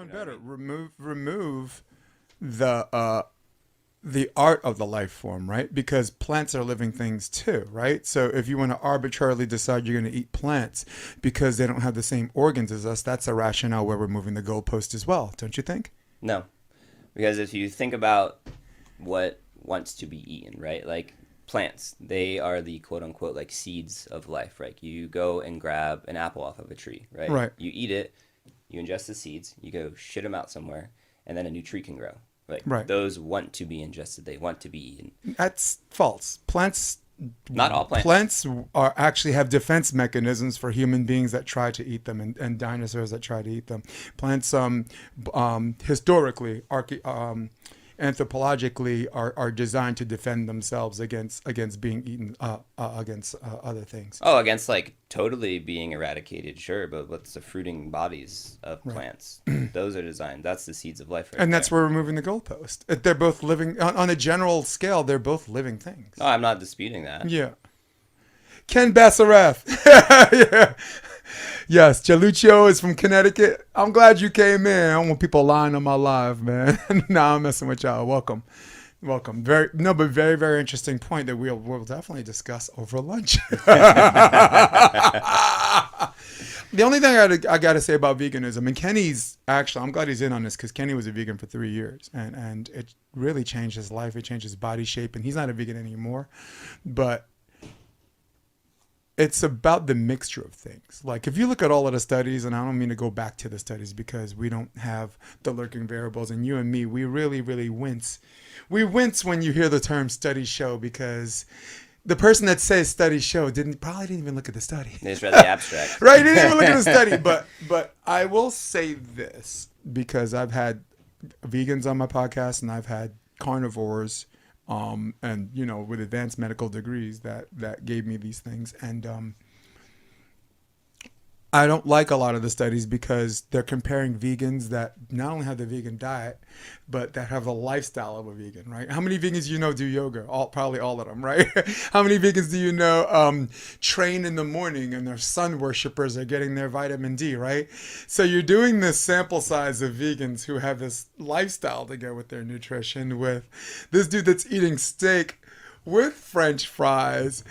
even You know what better. I mean? Remove the art of the life form, right? Because plants are living things too, right? So if you want to arbitrarily decide you're going to eat plants because they don't have the same organs as us, that's a rationale where we're moving the goalpost as well, don't you think? No, because if you think about what wants to be eaten, right? Like plants, they are the quote unquote like seeds of life, right? You go and grab an apple off of a tree, right? Right. You eat it, you ingest the seeds, you go shit them out somewhere, and then a new tree can grow. Like Right. those want to be ingested, they want to be eaten. That's false. Not all plants. Plants are actually have defense mechanisms for human beings that try to eat them and dinosaurs that try to eat them. Plants, historically, anthropologically, are designed to defend themselves against being eaten against other things. Oh, against like totally being eradicated, sure, but what's the fruiting bodies of plants? Those are designed. That's the seeds of life, right And that's there. where we're moving the goalpost. They're both living on a general scale. They're both living things. No, I'm not disputing that. Yeah. Ken Bassarath. Yeah. Yes, Jaluccio is from Connecticut. I'm glad you came in. I don't want people lying on my live, man. Nah, I'm messing with y'all. Welcome. But very, very interesting point that we'll definitely discuss over lunch. The only thing I got to say about veganism, and Kenny's actually, I'm glad he's in on this because Kenny was a vegan for 3 years, and it really changed his life. It changed his body shape, and he's not a vegan anymore. But it's about the mixture of things. Like if you look at all of the studies, and I don't mean to go back to the studies because we don't have the lurking variables, and you and me, we really, really wince. We wince when you hear the term studies show because the person that says studies show probably didn't even look at the study. They just read the abstract. Right? He didn't even look at the study. But I will say this because I've had vegans on my podcast and I've had carnivores and with advanced medical degrees that gave me these things, and I don't like a lot of the studies because they're comparing vegans that not only have the vegan diet, but that have a lifestyle of a vegan, right? How many vegans do yoga? Probably all of them, right? How many vegans do you know train in the morning and they're sun worshipers are getting their vitamin D, right? So you're doing this sample size of vegans who have this lifestyle to go with their nutrition with this dude that's eating steak with French fries,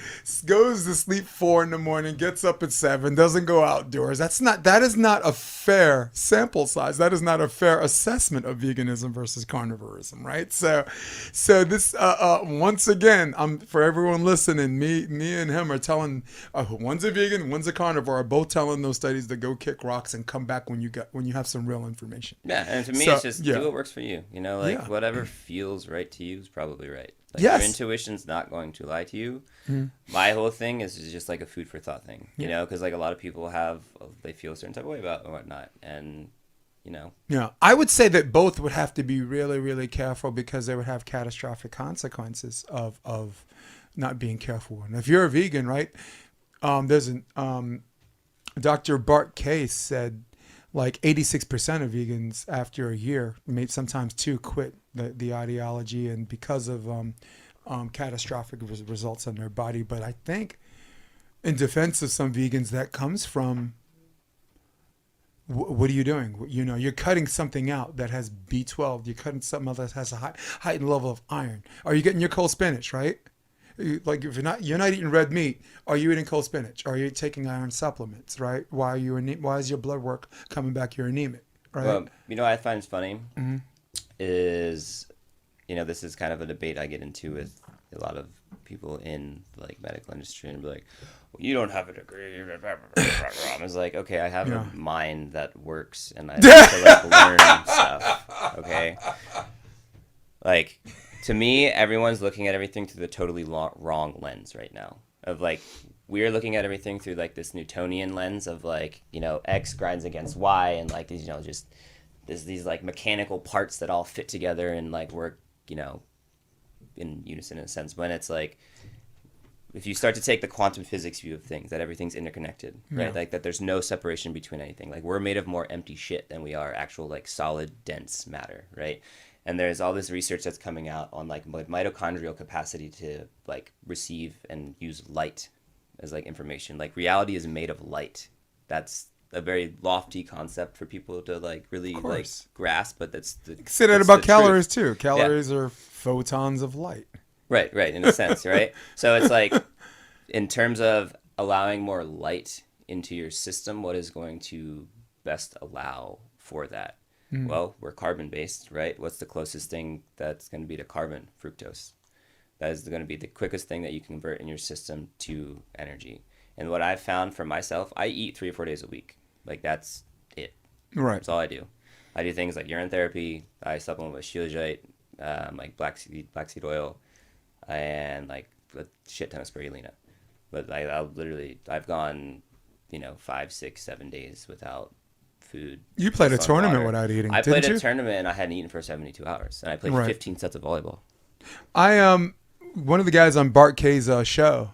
goes to sleep 4 a.m, gets up at 7, doesn't go outdoors. That is not a fair sample size. That is not a fair assessment of veganism versus carnivorism, right? So this once again, for everyone listening, me and him are telling one's a vegan, one's a carnivore, are both telling those studies to go kick rocks and come back when you have some real information. Yeah, and to me, it's just do what works for you. Whatever feels right to you is probably right. Like yes. Your intuition's not going to lie to you. Mm-hmm. My whole thing is just like a food for thought thing, because like a lot of people they feel a certain type of way about and whatnot, and Yeah, I would say that both would have to be really, really careful because they would have catastrophic consequences of not being careful. And if you're a vegan, right? There's Dr. Bart Case said like 86% of vegans after a year, maybe sometimes 2, quit the ideology, and because of catastrophic results on their body. But I think in defense of some vegans, that comes from what are you doing? You're cutting something out that has B12. You're cutting something out that has a heightened level of iron. Are you getting your cold spinach, right? Like if you're not eating red meat, are you eating cold spinach? Are you taking iron supplements, right? Why is your blood work coming back? You're anemic, right? Well, what I find funny is, this is kind of a debate I get into with a lot of people in like medical industry, and be like, well, you don't have a degree. I was like, okay, I have a mind that works, and I like to learn stuff. Okay, like. To me, everyone's looking at everything through the totally wrong lens right now. Of like, we're looking at everything through like this Newtonian lens of like, X grinds against Y, and like these, just there's these like mechanical parts that all fit together and like work, in unison in a sense. When it's like, if you start to take the quantum physics view of things, that everything's interconnected, right? Yeah. Like that there's no separation between anything. Like we're made of more empty shit than we are actual like solid, dense matter, right? And there's all this research that's coming out on like mitochondrial capacity to like receive and use light as like information. Like reality is made of light. That's a very lofty concept for people to like really like grasp, but that's the say that that's about the calories truth. too. Calories are photons of light. Right, in a sense, right? So it's like, in terms of allowing more light into your system, what is going to best allow for that? Well, we're carbon based, right? What's the closest thing that's going to be to carbon? Fructose. That is going to be the quickest thing that you convert in your system to energy. And what I've found for myself, I eat 3 or 4 days a week. Like, that's it. Right. That's all I do. I do things like urine therapy. I supplement with shilajit, like black seed oil, and like a shit ton of spirulina. But I've gone, 5, 6, 7 days without food. You played a tournament water. without eating. I didn't played you? a tournament and I hadn't eaten for 72 hours, and I played 15 sets of volleyball. One of the guys on Bart K's show,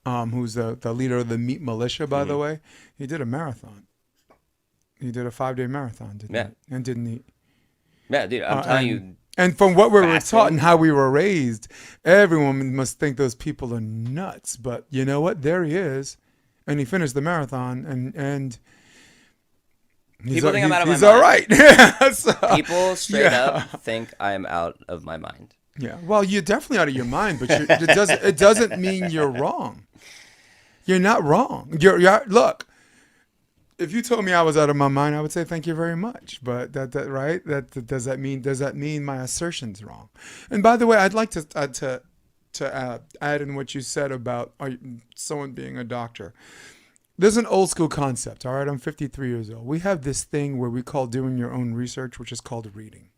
who's the leader of the Meat Militia, by the way, he did a marathon. He did a 5-day marathon, didn't he? And didn't eat. Yeah, dude, I'm telling you. And from what we were taught and how we were raised, everyone must think those people are nuts. But you know what? There he is, and he finished the marathon, and people think I'm out of my mind. He's all right. So, people straight up think I'm out of my mind. Yeah. Well, you're definitely out of your mind, but it doesn't mean you're wrong. You're not wrong. You're look. If you told me I was out of my mind, I would say thank you very much. But right? Does that mean my assertion's wrong? And by the way, I'd like to add in what you said about someone being a doctor. There's an old school concept. All right, I'm 53 years old. We have this thing where we call doing your own research, which is called reading.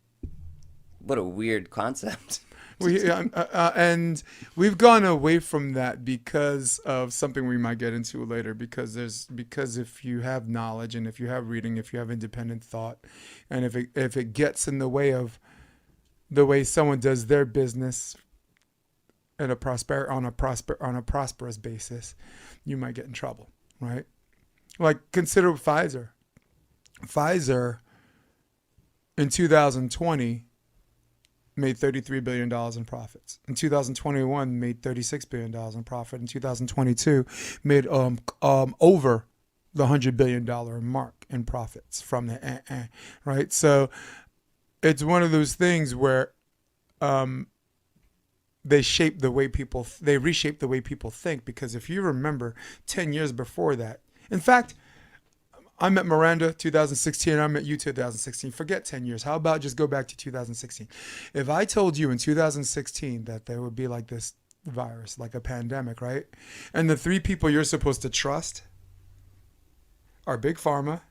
What a weird concept. And we've gone away from that because of something we might get into later. Because if you have knowledge and if you have reading, if you have independent thought, and if it gets in the way of the way someone does their business on a prosperous basis, you might get in trouble, right? Like consider Pfizer. Pfizer in 2020 made $33 billion in profits. In 2021, made $36 billion in profit. In 2022, made over the $100 billion mark in profits from the right? So it's one of those things where they reshape the way people think, because if you remember 10 years before that, in fact, I met Miranda 2016. I met you 2016. Forget 10 years. How about just go back to 2016? If I told you in 2016 that there would be like this virus, like a pandemic, right? And the 3 people you're supposed to trust are Big Pharma,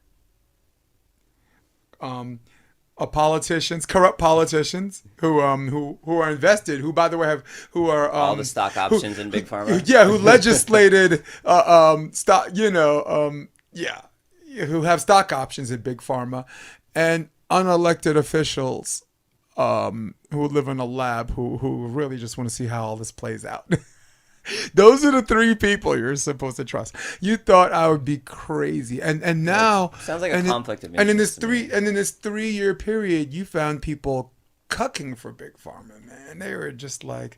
corrupt politicians who are invested, who by the way who are all the stock options in Big Pharma. Who legislated who have stock options at Big Pharma, and unelected officials who live in a lab who really just want to see how all this plays out. Those are the 3 people you're supposed to trust. You thought I would be crazy, and now sounds like a conflict of interest. And in this 3-year period, you found people cucking for Big Pharma. Man, they were just like,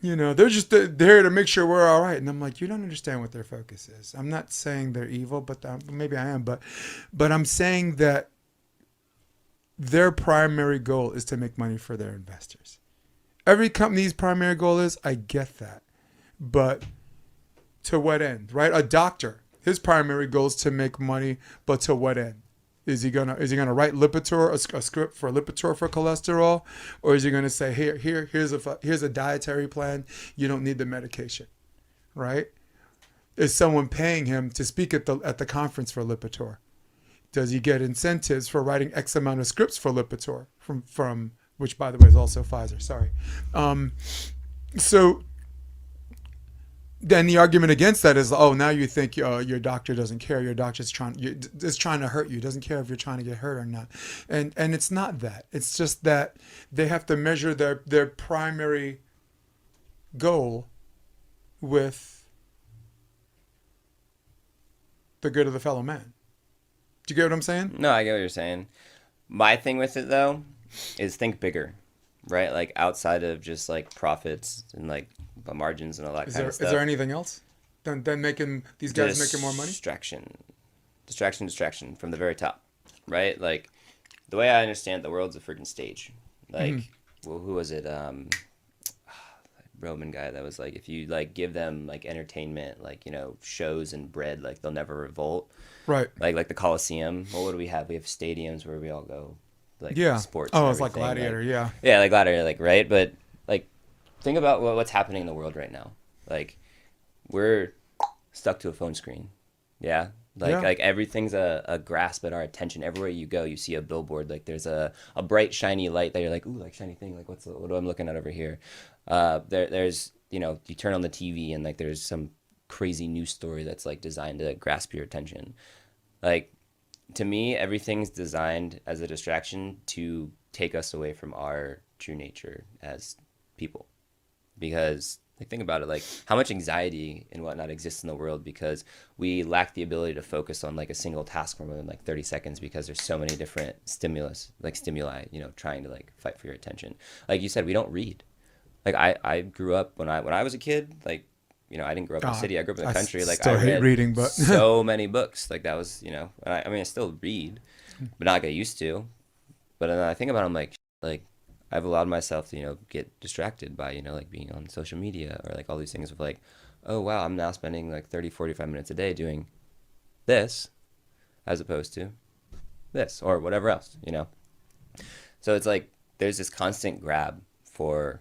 they're just there to make sure we're all right. And I'm like, you don't understand what their focus is. I'm not saying they're evil, but maybe I am. But I'm saying that their primary goal is to make money for their investors. Every company's primary goal is, I get that. But to what end, right? A doctor, his primary goal is to make money, but to what end? Is he gonna write Lipitor, a script for Lipitor for cholesterol, or is he gonna say here's a dietary plan, you don't need the medication, right? Is someone paying him to speak at the conference for Lipitor? Does he get incentives for writing X amount of scripts for Lipitor from which by the way is also Pfizer? Sorry. So then the argument against that is, now you think your doctor doesn't care. Your doctor's trying to hurt you. Doesn't care if you're trying to get hurt or not. And it's not that. It's just that they have to measure their primary goal with the good of the fellow man. Do you get what I'm saying? No, I get what you're saying. My thing with it though is think bigger, right? Like outside of just like profits and like margins and all that kind of stuff. Is there anything else than making these guys making more money? Distraction. distraction from the very top, right? Like, the way I understand it, the world's a freaking stage. Like, well, who was it? Roman guy that was like, if you like give them like entertainment, like, you know, shows and bread, like they'll never revolt. Right. Like the Coliseum. What do we have? We have stadiums where we all go, like sports. Oh, and it's like everything. Gladiator. Like, yeah. Yeah, like Gladiator, like, right? But like, think about what's happening in the world right now. Like, we're stuck to a phone screen. Yeah. Like everything's a grasp at our attention. Everywhere you go, you see a billboard. Like there's a bright shiny light that you're like, ooh, like shiny thing. Like what am I looking at over here? There's, you know, you turn on the TV and like there's some crazy news story that's like designed to grasp your attention. Like, to me, everything's designed as a distraction to take us away from our true nature as people. Because, like, think about it, like, how much anxiety and whatnot exists in the world because we lack the ability to focus on, like, a single task for more than, like, 30 seconds because there's so many different stimuli, you know, trying to, like, fight for your attention. Like you said, we don't read. Like, I grew up, when I was a kid, like, you know, I didn't grow up in the city. I grew up in the country. Like, I hate read reading, but so many books. Like, that was, you know, I mean, I still read, but not like I used to. But then I think about it, I'm like, I've allowed myself to, you know, get distracted by, you know, like being on social media or like all these things of like, oh, wow, I'm now spending like 30, 45 minutes a day doing this as opposed to this or whatever else, you know? So it's like, there's this constant grab for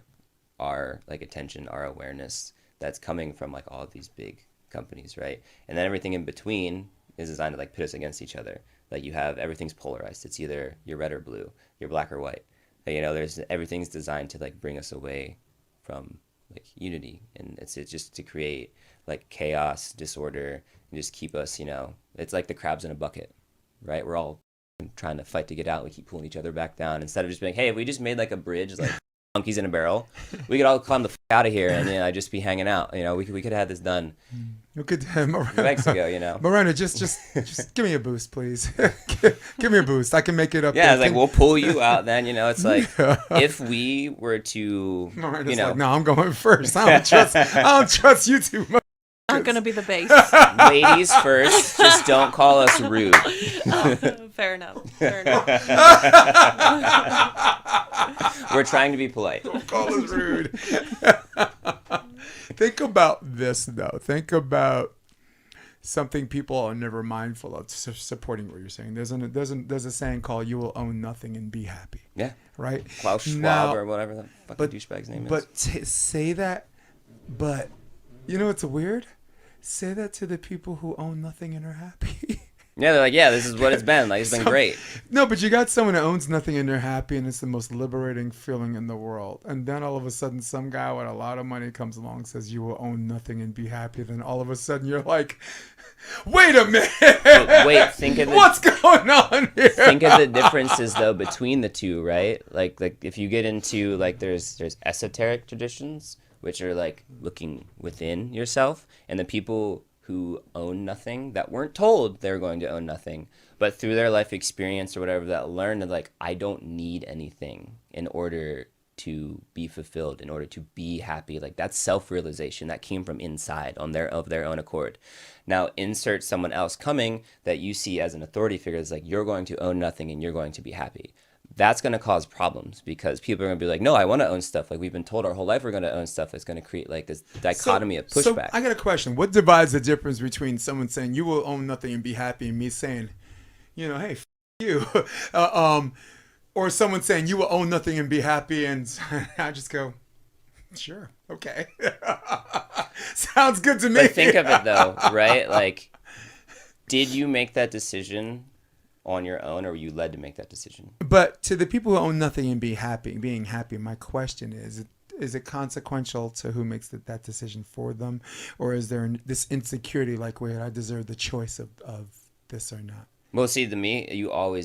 our like attention, our awareness that's coming from like all of these big companies, right? And then everything in between is designed to like pit us against each other. Like you have everything's polarized. It's either you're red or blue, you're black or white. Like, you know, there's everything's designed to like bring us away from like unity, and it's just to create like chaos, disorder, and just keep us, you know, it's like the crabs in a bucket, right? We're all trying to fight to get out. We keep pulling each other back down instead of just being, hey, if we just made like a bridge, like monkeys in a barrel, we could all climb the out of here and, you know, just be hanging out. You know, we could have had this done You could, weeks ago, you know. Miranda, just give me a boost, please. Give me a boost. I can make it up. Yeah, it's like we'll pull you out. Then, you know, it's like if we were to, Miranda's you know, like, no, I'm going first. I don't trust you too much. Not gonna be the base. ladies first. Just don't call us rude. Fair enough. Fair enough. We're trying to be polite. Don't call us rude. Think about this though. Think about something people are never mindful of. Supporting what you're saying. There's a saying called "You will own nothing and be happy." Yeah. Right. Klaus Schwab or whatever the fucking douchebag's name is. But say that. But you know what's weird? Say that to the people who own nothing and are happy. Yeah, they're like, yeah, this is what it's been. Like, it's been great. No, but you got someone who owns nothing and they're happy, and it's the most liberating feeling in the world. And then all of a sudden, some guy with a lot of money comes along and says, you will own nothing and be happy. Then all of a sudden, you're like, wait a minute. But wait, think of what's going on here? Think of the differences, though, between the two, right? Like if you get into, like, there's esoteric traditions, which are, like, looking within yourself, and the people who own nothing that weren't told they were going to own nothing, but through their life experience or whatever that learned that, like, I don't need anything in order to be fulfilled, in order to be happy. Like, that's self-realization that came from inside of their own accord. Now insert someone else coming that you see as an authority figure that's like, you're going to own nothing and you're going to be happy. That's going to cause problems because people are going to be like, no, I want to own stuff. Like, we've been told our whole life we're going to own stuff. That's going to create like this dichotomy of pushback. So I got a question. What divides the difference between someone saying you will own nothing and be happy and me saying, you know, hey, you, or someone saying you will own nothing and be happy, and I just go, sure, okay. Sounds good to me. But think of it though, right? Like, did you make that decision on your own, or were you led to make that decision? But to the people who own nothing and being happy, my question is it consequential to who makes that decision for them, or is there this insecurity like, wait, I deserve the choice of this or not? Well, see, to me,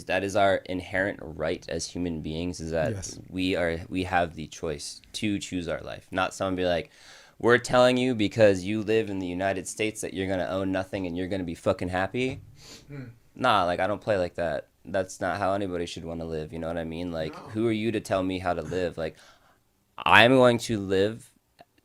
that is our inherent right as human beings, is that Yes. we have the choice to choose our life. Not someone be like, we're telling you because you live in the United States that you're going to own nothing and you're going to be fucking happy. Nah, like, I don't play like that. That's not how anybody should want to live. You know what I mean? Like, no. Who are you to tell me how to live? Like, I'm going to live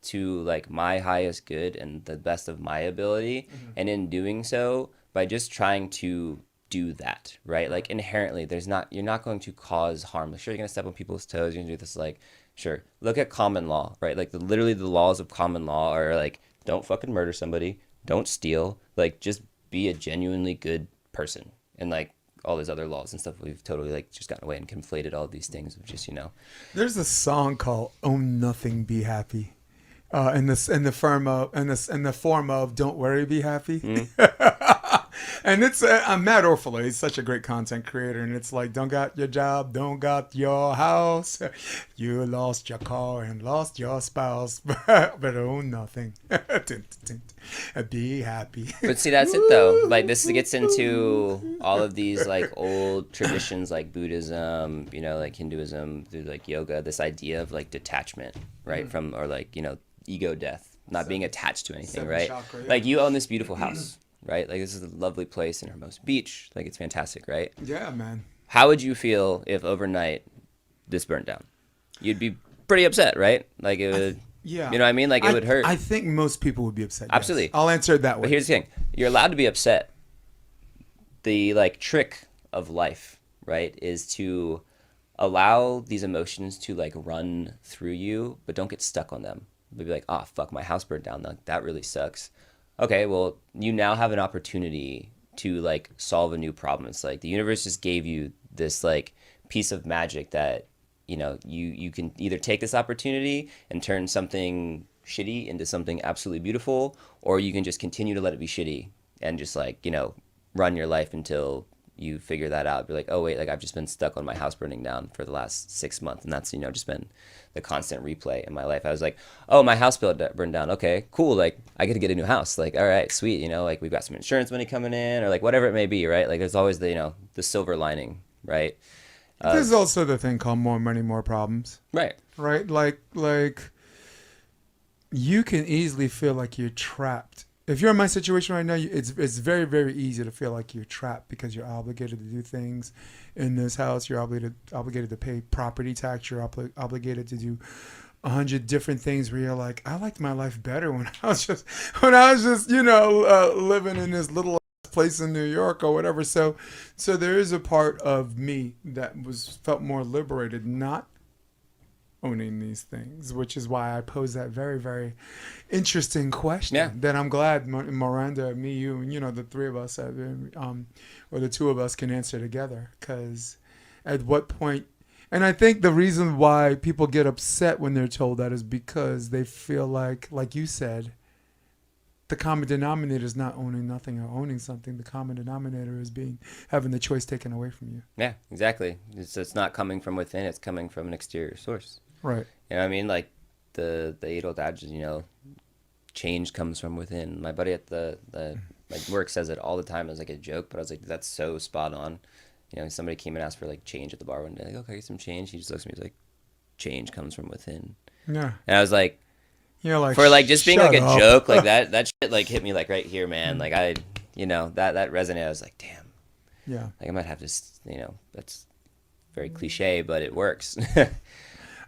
to, like, my highest good and the best of my ability. Mm-hmm. And in doing so, by just trying to do that, right? Like inherently, you're not going to cause harm. Like, sure, you're gonna step on people's toes. You're gonna do this, like, sure. Look at common law, right? Like literally the laws of common law are like, don't fucking murder somebody, don't steal, like just be a genuinely good person, and like all these other laws and stuff, we've totally like just gotten away and conflated all these things of just, There's a song called "Own Nothing, Be Happy," in the form of "Don't Worry, Be Happy." And it's Matt Orfalea. He's such a great content creator, and it's like, don't got your job, don't got your house, you lost your car and lost your spouse, but own nothing. Be happy. But see, that's it though. Like this gets into all of these like old traditions like Buddhism, like Hinduism, through like yoga, this idea of like detachment, right? From, or like, ego death, not being attached to anything, right? Chakra, yeah. Like you own this beautiful house, right? Like this is a lovely place in Hermosa Beach. Like it's fantastic, right? Yeah, man. How would you feel if overnight this burnt down? You'd be pretty upset, right? Like it would, Yeah. you know what I mean? Like it would hurt. I think most people would be upset. Yes. Absolutely. I'll answer it that way. But here's the thing. You're allowed to be upset. The like trick of life, right, is to allow these emotions to like run through you, but don't get stuck on them. Be like, oh fuck, my house burned down. Like, that really sucks. Okay, well, you now have an opportunity to like solve a new problem. It's like the universe just gave you this like piece of magic that, you can either take this opportunity and turn something shitty into something absolutely beautiful, or you can just continue to let it be shitty and just like, run your life until you figure that out. Be like, oh wait, like I've just been stuck on my house burning down for the last 6 months, and that's just been the constant replay in my life. I was like, oh, my house burned down. Okay, cool. Like I get to get a new house. Like, all right, sweet. Like we've got some insurance money coming in, or like whatever it may be, right? Like there's always the the silver lining, right? There's also the thing called more money, more problems. Right. Right. Like you can easily feel like you're trapped. If you're in my situation right now, it's very, very easy to feel like you're trapped because you're obligated to do things in this house. You're obligated to pay property tax. You're obligated to do 100 different things where you're like, I liked my life better when I was just living in this little place in New York or whatever. So there is a part of me that felt more liberated, not owning these things, which is why I pose that very, very interesting question that I'm glad Miranda, me, you, and the three of us, or the two of us can answer together. Because at what point, and I think the reason why people get upset when they're told that is because they feel like you said, the common denominator is not owning nothing or owning something. The common denominator is having the choice taken away from you. Yeah, exactly. It's not coming from within. It's coming from an exterior source. Right. You know what I mean? Like the age-old adage, change comes from within. My buddy at the like work says it all the time as like a joke, but I was like, that's so spot on. Somebody came and asked for like change at the bar one day. Like, okay, some change. He just looks at me. He's like, change comes from within. Yeah. And I was like, like, for like just being like a up. joke, like that shit like hit me like right here, man. Like that resonated. I was like, damn. Yeah. Like I might have to, that's very cliche, but it works.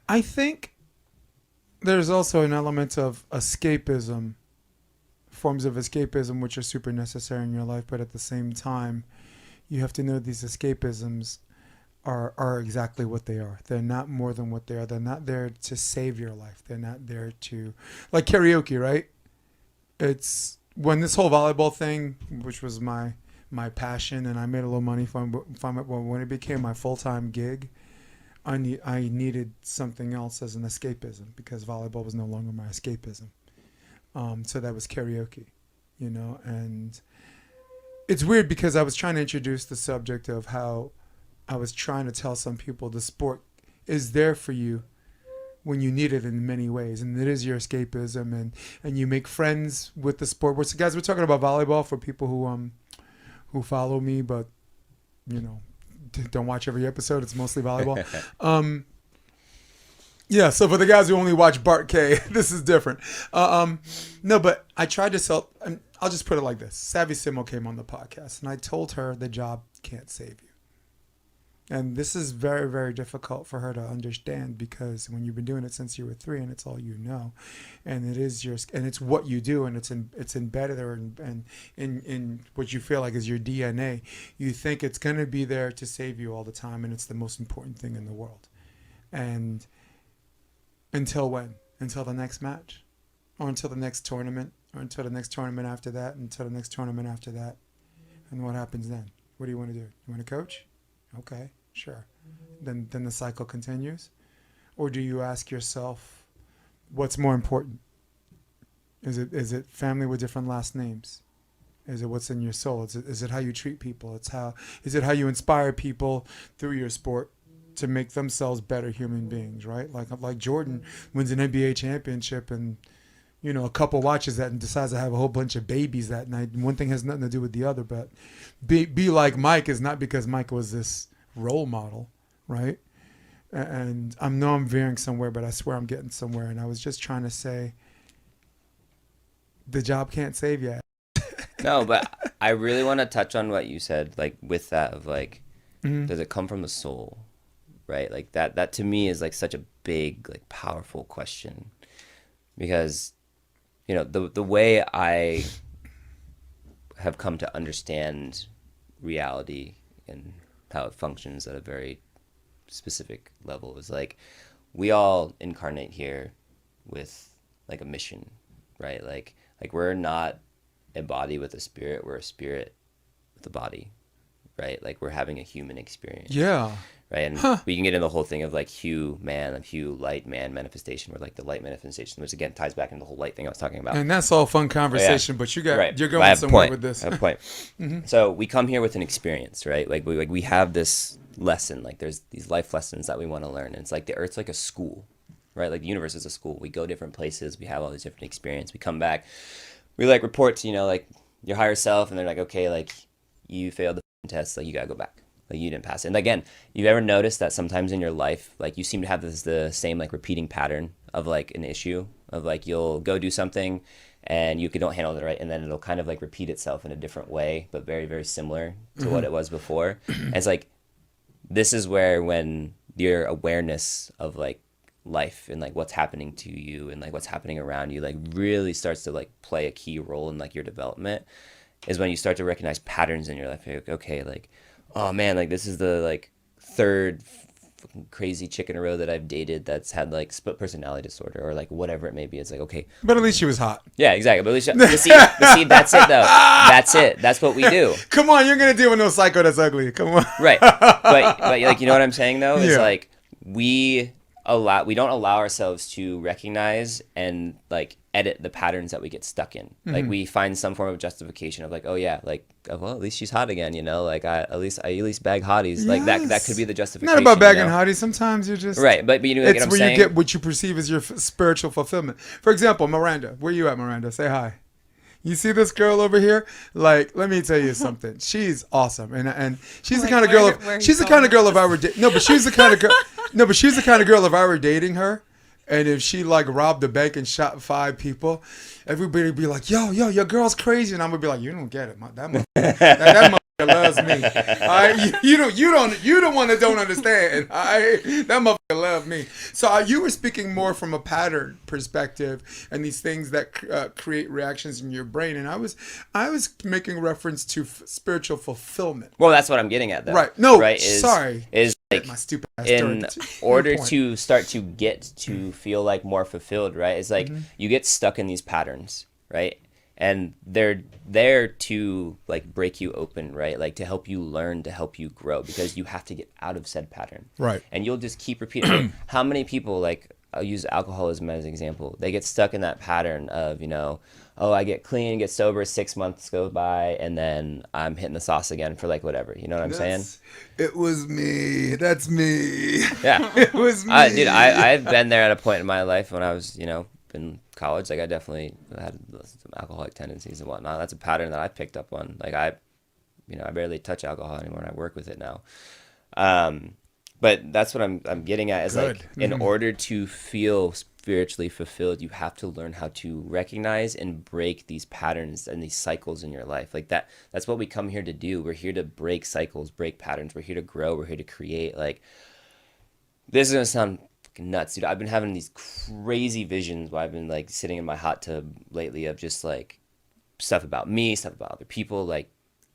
I think there's also an element of escapism, forms of escapism, which are super necessary in your life. But at the same time, you have to know these escapisms are exactly what they are. They're not more than what they are. They're not there to save your life. They're not there to, like karaoke, right? It's when this whole volleyball thing, which was my passion, and I made a little money from it. When it became my full-time gig, I needed something else as an escapism because volleyball was no longer my escapism. So that was karaoke, and it's weird because I was trying to introduce the subject of how I was trying to tell some people the sport is there for you when you need it in many ways, and it is your escapism, and you make friends with the sport. So guys, we're talking about volleyball for people who follow me, but don't watch every episode. It's mostly volleyball. Yeah, so for the guys who only watch Bart K, this is different. No, but I tried to sell. I'll just put it like this: Savvy Simo came on the podcast, and I told her the job can't save you. The job can't save you. It can help you. It can And this is very, very difficult for her to understand because when you've been doing it since you were 3 and it's all you know, and it is your and it's what you do and it's embedded or in what you feel like is your DNA. You think it's going to be there to save you all the time, and it's the most important thing in the world. And until when? Until the next match, or until the next tournament, or until the next tournament after that, until the next tournament after that. And what happens then? What do you want to do? You want to coach? Okay, sure. Then the cycle continues. Or do you ask yourself, what's more important? Is it family with different last names? Is it what's in your soul? Is it how you treat people? Is it how you inspire people through your sport to make themselves better human beings, right? Like Jordan wins an NBA championship and a couple watches that and decides to have a whole bunch of babies that night. And one thing has nothing to do with the other, but be like Mike is not because Mike was this role model, right? And I know I'm veering somewhere, but I swear I'm getting somewhere. And I was just trying to say, the job can't save you. No, but I really want to touch on what you said, like with that of like, does it come from the soul, right? Like that to me is like such a big, like powerful question, because the way I have come to understand reality and how it functions at a very specific level is like we all incarnate here with like a mission, right? Like we're not a body with a spirit, we're a spirit with a body, right? Like we're having a human experience. Yeah. Right. And we can get into the whole thing of like hue light man manifestation, where like the light manifestation, which again ties back into the whole light thing I was talking about. And that's all fun conversation, but you're going I have somewhere point. with this. I have a point. So we come here with an experience, right? Like we have this lesson, like there's these life lessons that we want to learn. And it's like the earth's like a school, right? Like the universe is a school. We go different places. We have all these different experiences. We come back. We like report to, like your higher self, and they're like, okay, like you failed the test. Like you got to go back. Like you didn't pass it. And again, you've ever noticed that sometimes in your life, like you seem to have the same like repeating pattern of like an issue of like you'll go do something and you don't handle it right, and then it'll kind of like repeat itself in a different way, but very, very similar to what it was before. And it's like, this is where when your awareness of like life and like what's happening to you and like what's happening around you like really starts to like play a key role in like your development, is when you start to recognize patterns in your life. You're like, okay, like, oh man, like this is the like third fucking crazy chick in a row that I've dated that's had like split personality disorder or like whatever it may be. It's like, okay, But at least she was hot. yeah, exactly. But at least see, that's it though. That's it. That's what we do. Come on, you're gonna deal with no psycho that's ugly. Come on. Right. But like, you know what I'm saying though? Is Yeah. like we don't allow ourselves to recognize and like edit the patterns that we get stuck in. Like we find some form of justification of like, oh yeah, like, oh, well, at least she's hot again, like I at least bag hotties. Like that could be the justification. Not about bagging hotties. Sometimes you're just right, but you know what it's I'm where saying? you get what you perceive as your spiritual fulfillment. For example, Miranda, where you at, Miranda? Say hi. You see this girl over here? Like, let me tell you something. She's awesome, and she's the kind of girl. She's the kind of girl if I were no, but she's the kind of girl. No, but she's the kind of girl if I were dating her, and if she like robbed a bank and shot 5 people, everybody would be like, yo, your girl's crazy, and I'm gonna be like, you don't get it, that motherfucker loves me. You the one that don't understand. That motherfucker love me. So you were speaking more from a pattern perspective and these things that create reactions in your brain, and I was making reference to spiritual fulfillment. Well, that's what I'm getting at though. Right. No, right, sorry. Is like my stupid ass in story. order to start to get to feel like more fulfilled, right? It's like you get stuck in these patterns, right? And they're there to like break you open, right? Like to help you learn, to help you grow, because you have to get out of said pattern. Right. And you'll just keep repeating. How many people, like I'll use alcoholism as an example, they get stuck in that pattern of, oh, I get clean, get sober, 6 months go by, and then I'm hitting the sauce again for like whatever. You know what I'm saying? It was me. That's me. Yeah. It was me. Dude, I've been there at a point in my life when I was, in college. Like I definitely had some alcoholic tendencies and whatnot. That's a pattern that I picked up on. Like I barely touch alcohol anymore, and I work with it now. But that's what I'm getting at is like in order to feel spiritually fulfilled, you have to learn how to recognize and break these patterns and these cycles in your life. Like that's what we come here to do. We're here to break cycles, break patterns. We're here to grow. We're here to create. Like, this is gonna sound fucking nuts, dude. I've been having these crazy visions while I've been like sitting in my hot tub lately of just like stuff about me, stuff about other people, like.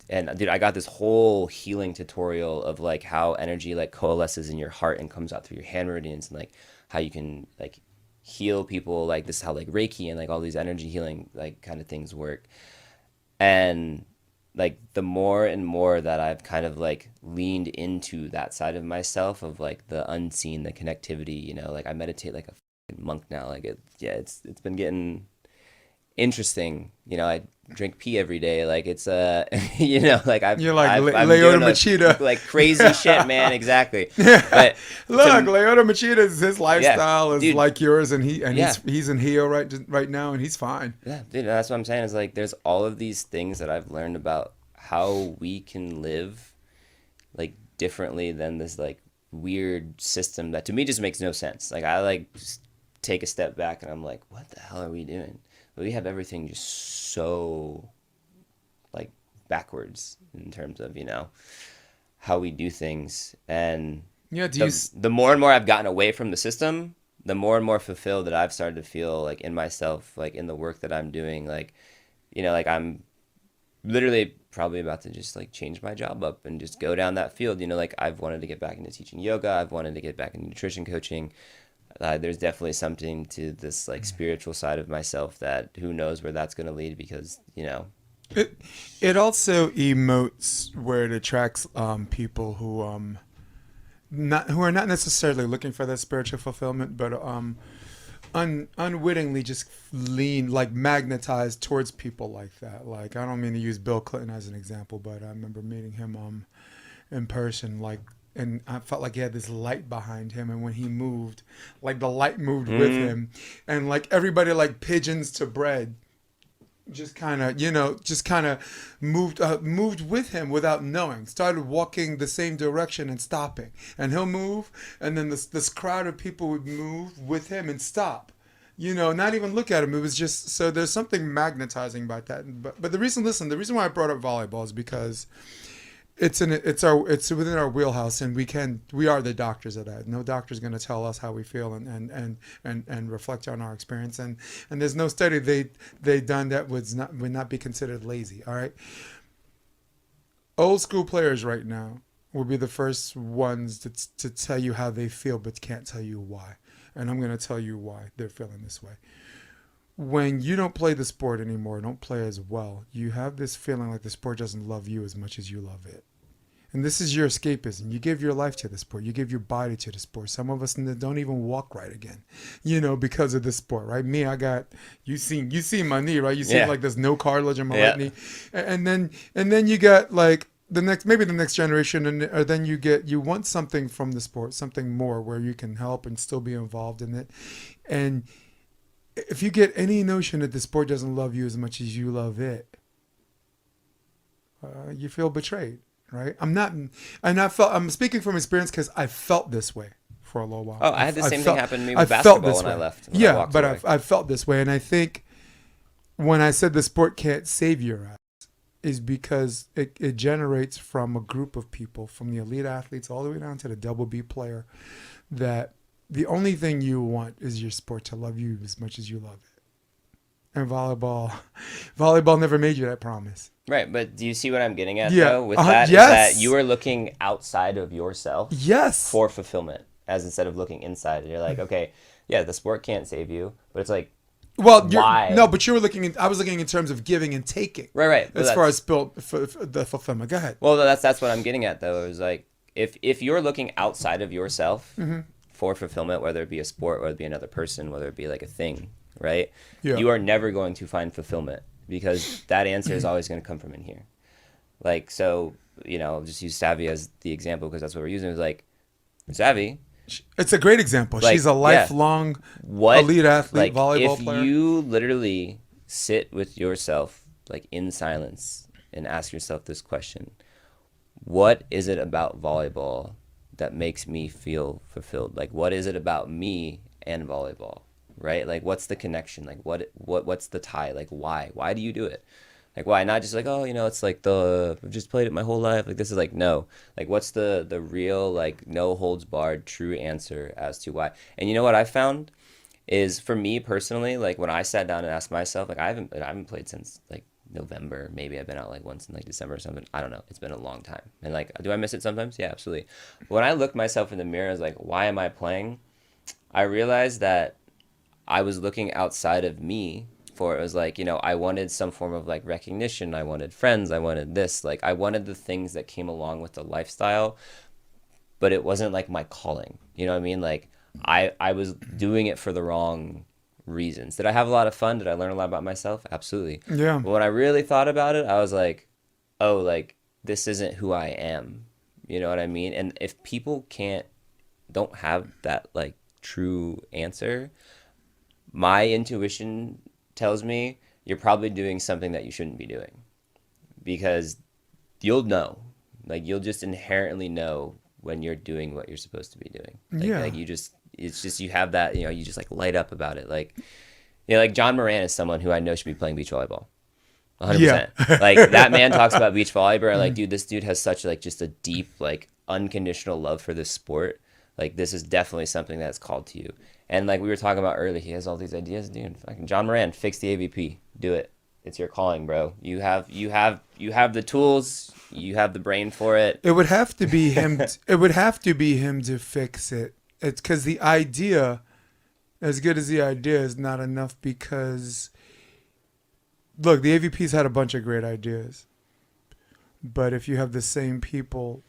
And dude, I got this whole healing tutorial of like how energy like coalesces in your heart and comes out through your hand meridians, and like how you can like heal people. Like, this is how like Reiki and like all these energy healing like kind of things work. And like the more and more that I've kind of like leaned into that side of myself of like the unseen, the connectivity, you know, like I meditate like a fucking monk now. Like it's been getting interesting. You know, I drink pee every day. Like, it's you know, like You're like I'm Leota doing Machida. like crazy shit, man. Exactly. But Look, Leota Machida's his lifestyle is dude. like yours, and Yeah. he's in Hio right now, and he's fine. Yeah, dude, that's what I'm saying, is like there's all of these things that I've learned about how we can live like differently than this like weird system that to me just makes no sense. Like, I like just take a step back and I'm like, what the hell are we doing? We have everything just so like backwards in terms of, you know, how we do things. And Yeah, the more and more I've gotten away from the system, the more and more fulfilled that I've started to feel like in myself, like in the work that I'm doing. Like, you know, like I'm literally probably about to just like change my job up and just go down that field. You know, like I've wanted to get back into teaching yoga. I've wanted to get back into nutrition coaching. There's definitely something to this like spiritual side of myself that who knows where that's going to lead, because, you know, it also emotes where it attracts people who are not necessarily looking for that spiritual fulfillment, but unwittingly just like magnetized towards people like that. Like, I don't mean to use Bill Clinton as an example, but I remember meeting him in person, like. And I felt like he had this light behind him, and when he moved, like the light moved with him, and like everybody like pigeons to bread, just kind of, you know, just kind of moved with him without knowing. Started walking the same direction and stopping, and he'll move, and then this crowd of people would move with him and stop. You know, not even look at him. It was just, so there's something magnetizing about that. But the reason why I brought up volleyball is because it's within our wheelhouse, and we are the doctors of that. No doctor's going to tell us how we feel and reflect on our experience. And there's no study they done that would not be considered lazy. All right, old school players right now will be the first ones to tell you how they feel, but can't tell you why. And I'm going to tell you why they're feeling this way. When you don't play the sport anymore, don't play as well, you have this feeling like the sport doesn't love you as much as you love it. And this is your escapism. You give your life to the sport. You give your body to the sport. Some of us don't even walk right again, you know, because of the sport, right? Me, you seen my knee, right? You see like there's no cartilage in my right knee. And then you got like the next generation, or then you want something from the sport, something more where you can help and still be involved in it. And if you get any notion that the sport doesn't love you as much as you love it, you feel betrayed, right? I'm speaking from experience because I felt this way for a little while. Oh, I had the same thing happen to me with basketball when I left. I felt this way. And I think when I said the sport can't save your ass, is because it generates from a group of people, from the elite athletes all the way down to the double B player, that the only thing you want is your sport to love you as much as you love it. And volleyball never made you that promise. Right, but do you see what I'm getting at, Yeah. though? With that, Yes. is that you are looking outside of yourself Yes. for fulfillment, as instead of looking inside. You're like, okay, yeah, the sport can't save you, but it's like, Well, why? No, but you were looking. I was looking in terms of giving and taking. Right. As far as the fulfillment. Go ahead. Well, that's what I'm getting at, though. Is like, if you're looking outside of yourself for fulfillment, whether it be a sport, whether it be another person, whether it be like a thing, right? Yeah. You are never going to find fulfillment, because that answer is always going to come from in here. Like, so, you know, just use Savvy as the example, because that's what we're using. It's like, Savvy. It's a great example. Like, she's a lifelong elite athlete, volleyball player. If you literally sit with yourself, like in silence, and ask yourself this question: what is it about volleyball that makes me feel fulfilled? Like, what is it about me and volleyball? right? Like, what's the connection? Like, what's the tie? Like, why do you do it? Like, why not just like, oh, it's like I've just played it my whole life. Like, this is like, no, like, what's the real, like, no holds barred true answer as to why? And you know what I found is, for me personally, like, when I sat down and asked myself, like, I haven't played since like November. Maybe I've been out like once in like December or something. I don't know. It's been a long time. And like, do I miss it sometimes? Yeah, absolutely. But when I looked myself in the mirror, I was like, why am I playing? I realized that I was looking outside of me for it. Was like, I wanted some form of like recognition. I wanted friends. I wanted this. Like, I wanted the things that came along with the lifestyle, but it wasn't like my calling. You know what I mean? Like, I was doing it for the wrong reasons. Did I have a lot of fun? Did I learn a lot about myself? Absolutely. Yeah. But when I really thought about it, I was like, oh, like, this isn't who I am. You know what I mean? And if people don't have that like true answer, my intuition tells me you're probably doing something that you shouldn't be doing, because you'll know. Like, you'll just inherently know when you're doing what you're supposed to be doing. Like it's just, you have that, you just like light up about it. Like, like John Moran is someone who I know should be playing beach volleyball. 100%. Yeah. Like, that man talks about beach volleyball. Like, dude, this dude has such like just a deep, like, unconditional love for this sport. Like, this is definitely something that's called to you. And like we were talking about earlier, he has all these ideas, dude. Fucking John Moran, fix the AVP. Do it. It's your calling, bro. You have the tools. You have the brain for it. It would have to be him. It would have to be him to fix it. It's because the idea, as good as the idea, is not enough. Because look, the AVP's had a bunch of great ideas, but if you have the same people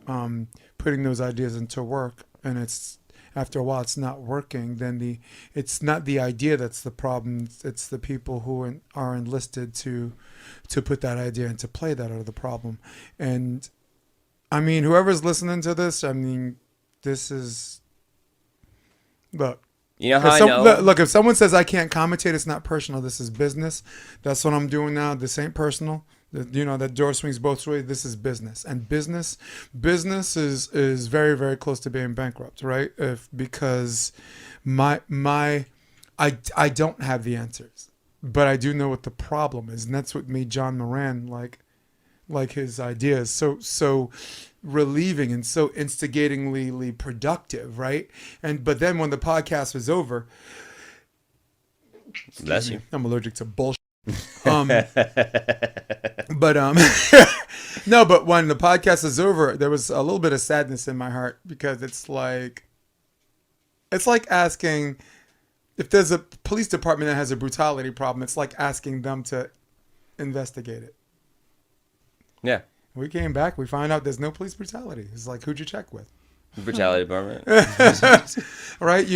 putting those ideas into work, and it's after a while it's not working, then it's not the idea that's the problem. It's the people who are enlisted to put that idea into play that are the problem. And I mean, whoever's listening to this, I mean, this is, look. You know how I know? Look, if someone says I can't commentate, it's not personal. This is business. That's what I'm doing now. This ain't personal. That door swings both ways. This is business, and business is very, very close to being bankrupt, right? Because I don't have the answers, but I do know what the problem is, and that's what made John Moran like his ideas so relieving and so instigatingly productive, right? But then when the podcast was over, bless you. I'm allergic to bullshit. But no, but when the podcast is over, there was a little bit of sadness in my heart, because it's like asking, if there's a police department that has a brutality problem, it's like asking them to investigate it. Yeah. We came back, we find out there's no police brutality. It's like, who'd you check with? Brutality department. Right?